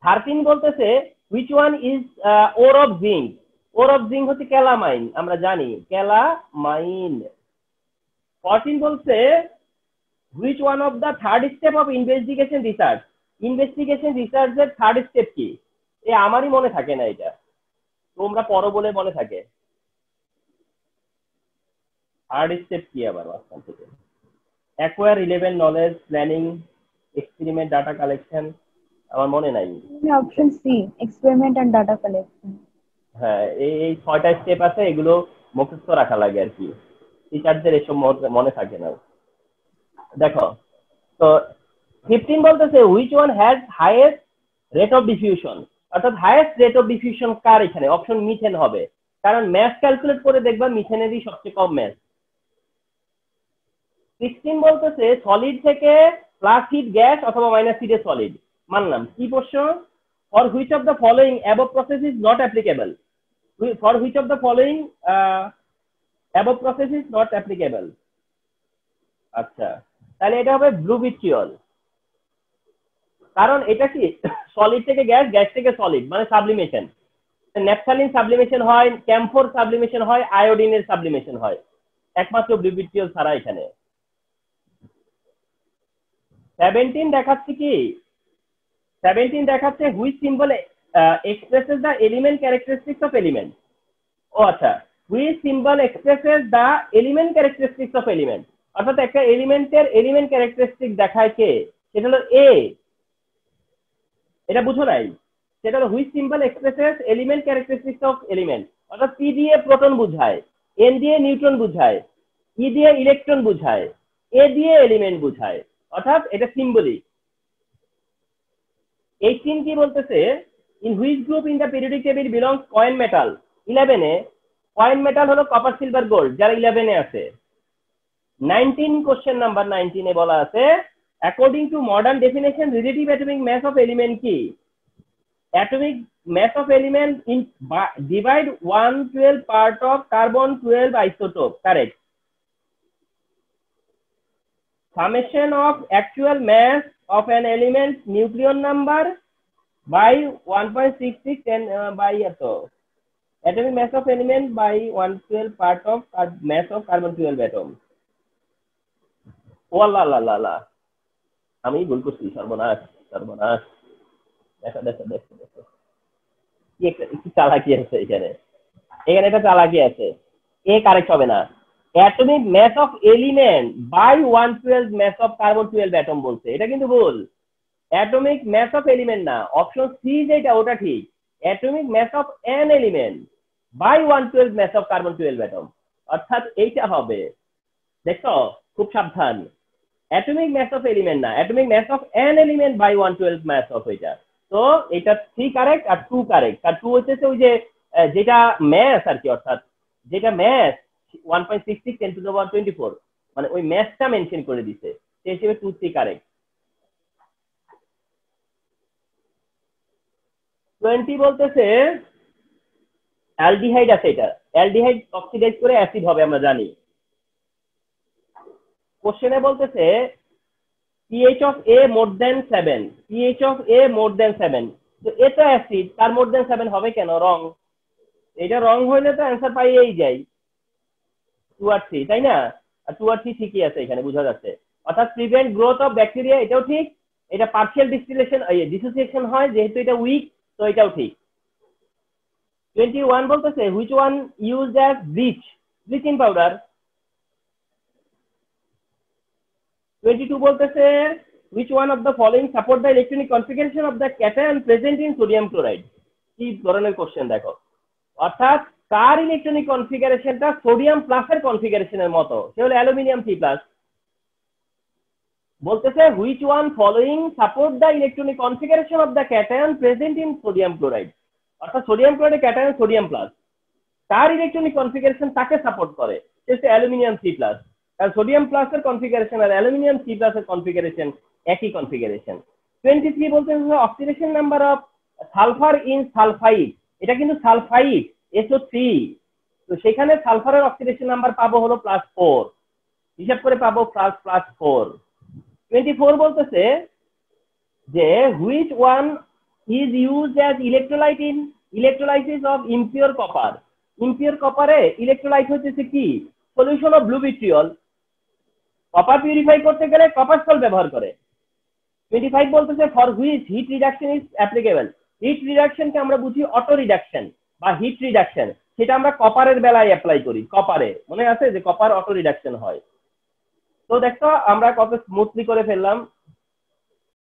13 বলতেছে which one is ore of zinc, ore of zinc হচ্ছে ক্যালামাইন, আমরা জানি ক্যালামাইন। 14 বলছে which one of the third step of investigation research, investigation রিসার্চের থার্ড স্টেপ কি? এ আমারই মনে থাকে না, এটা তোমরা পড়ো বলে মনে থাকে। থার্ড স্টেপ কি আবার মাঝখান থেকে? Acquire relevant knowledge, planning, experiment, data collection, আমার মনে নাই। Option C, experiment and data collection. হ্যাঁ, এই 6টা স্টেপ আছে, এগুলো মুখস্থ রাখা লাগে আর কি, টিচারদের এসব মনে থাকে না। দেখো তো 15 বলতেছে which one has highest rate of diffusion, অর্থাৎ হাইয়েস্ট রেট অফ ডিফিউশন কার, এখানে অপশন মিথেন হবে, কারণ ম্যাস ক্যালকুলেট করে দেখবা মিথেনেরই সবচেয়ে কম ম্যাস। 16 বলতেছে সলিড থেকে প্লাস হিট গ্যাস অথবা মাইনাস হিটে সলিড, মানলাম। কি প্রশ্ন? For which of the following above process is not applicable, for which of the following above process is not applicable. আচ্ছা, তাহলে এটা হবে ব্লু ভিট্রিয়ল, কারণ এটা কি সলিড থেকে গ্যাস, গ্যাস থেকে সলিড, মানে সাবলিমেশন। ন্যাপথালিন সাবলিমেশন হয়, ক্যাম্ফোর সাবলিমেশন হয়, আয়োডিনের সাবলিমেশন হয়, একমাত্র ব্লু ভিট্রিয়ল ছাড়া এখানে। 17 দেখাচ্ছে কি, 17 দেখাচ্ছে which symbol expresses the element characteristics of element. ও আচ্ছা, which symbol expresses the element characteristics of element, অর্থাৎ একটা এলিমেন্টের এলিমেন্ট ক্যারেক্টারিস্টিক দেখায় কে, সেটা হলো এ। এটা বুঝো নাই? সেটা হলো which symbol expresses element characteristics of element, অর্থাৎ পি দিয়ে প্রোটন বুঝায়, এন দিয়ে নিউট্রন বুঝায়, ই দিয়ে ইলেকট্রন বুঝায়, এ দিয়ে এলিমেন্ট বুঝায়, অর্থাৎ এটা সিম্বলিক। 18 কি বলতেছে, in which group in the periodic table belongs coin metal. 11 A coin metal হলো কপার সিলভার গোল্ড, যারা 11 এ আছে। 19 কোশ্চেন নাম্বার 19 এ বলা আছে according to modern definition relative atomic mass of element কি? Atomic mass of element in divide 1/12 part of carbon 12 isotope, correct. Summation of actual mass of an element nucleon number by 1.66 and by atomic mass of element by 1/12 part of mass of carbon 12 atom. ও লা লা লা লা, আমি ভুল করছি, সর্বনাশ সর্বনাশ। দেখো দেখো দেখো দেখো কি চালাকি আছে এখানে, এখানে একটা চালাকি আছে। এ কারেক্ট হবে না, atomic mass of element by 1/12 mass of carbon 12 atom বলছে, এটা কিন্তু ভুল। অ্যাটমিক মাস অফ এলিমেন্ট না, অপশন সি যেটা ওটা ঠিক। Atomic mass of an element by 1/12 mass of carbon 12 atom, অর্থাৎ এইটা হবে। দেখো খুব সাবধান, অ্যাটমিক মাস অফ এলিমেন্ট না, atomic mass of an element by 1/12 mass of এটা। তো এটা 3 কারেক্ট আর 2 কারেক্ট, আর 2 হচ্ছে ওই যে যেটা ম্যাস আর কি, অর্থাৎ যেটা ম্যাস 1.66 10 to the power 24, মানে ওই ম্যাসটা মেনশন করে দিছে, সেই হিসেবে 2 3 কারেক্ট। 20 বলতেছে অ্যালডিহাইড আছে, এটা অ্যালডিহাইড অক্সিডাইজ করে অ্যাসিড হবে আমরা জানি। কোশ্চেনে বলতেছে pH of A more than 7, pH of A more than 7, তো এটা অ্যাসিড, তার মোর দেন 7 হবে কেন? রং। এটা রং হইলে তো অ্যান্সার পাইয়েই যাই 2 আর 3, তাই না? আর 2 আর 3 ঠিকই আছে, এখানে বোঝা যাচ্ছে। অর্থাৎ প্রিভেন্ট গ্রোথ অফ ব্যাকটেরিয়া, এটাও ঠিক। এটা পার্শিয়াল ডিস্টিলেশন ডিসোসিয়েশন হয়, যেহেতু এটা উইক, তো এটাও ঠিক। 21 বলতেছে which one used as bleaching powder. 22 বলতেছে which one of the following support the electronic configuration of the cation present in sodium chloride। কি ধরনের কোশ্চেন দেখো, অর্থাৎ কার ইলেকট্রনিক কনফিগারেশনটা সোডিয়াম প্লাসের কনফিগারেশনের মতো, সে হলো অ্যালুমিনিয়াম 3+। বলতেছে which one following support the electronic configuration of the cation present in sodium chloride, অর্থাৎ সোডিয়াম ক্লোরাইডে ক্যাটায়ন সোডিয়াম প্লাস, তার ইলেকট্রনিক কনফিগারেশন তাকে সাপোর্ট করে, সে হচ্ছে অ্যালুমিনিয়াম 3+। কারণ সোডিয়াম প্লাসের কনফিগারেশন আর অ্যালুমিনিয়াম 3+এর কনফিগারেশন একই কনফিগারেশন। 23 বলতে oxidation number of sulphur in sulphide, এটা কিন্তু সালফাইড SO3, তো সেখানে সালফারের অক্সিডেশন নাম্বার পাবো হলো +4, হিসাব করে পাবো +4। 24 বলতেছে যে which one is used as electrolyte in electrolysis of impure copper. Impure কপারে ইলেকট্রোলাইট হচ্ছে কি? Solution of blue vitriol. Copper purify করতে গেলে কপার সল্ট ব্যবহার করে। 25 বলতেছে for which heat reduction is applicable. Heat রিডাকশনকে আমরা বুঝি অটো রিডাকশন বা হিট রিডাকশন, সেটা আমরা কপারের বেলায় অ্যাপ্লাই করি। কপারে মনে আছে যে কপার অটো রিডাকশন হয়। তো দেখো আমরা কত স্মুথলি করে ফেললাম।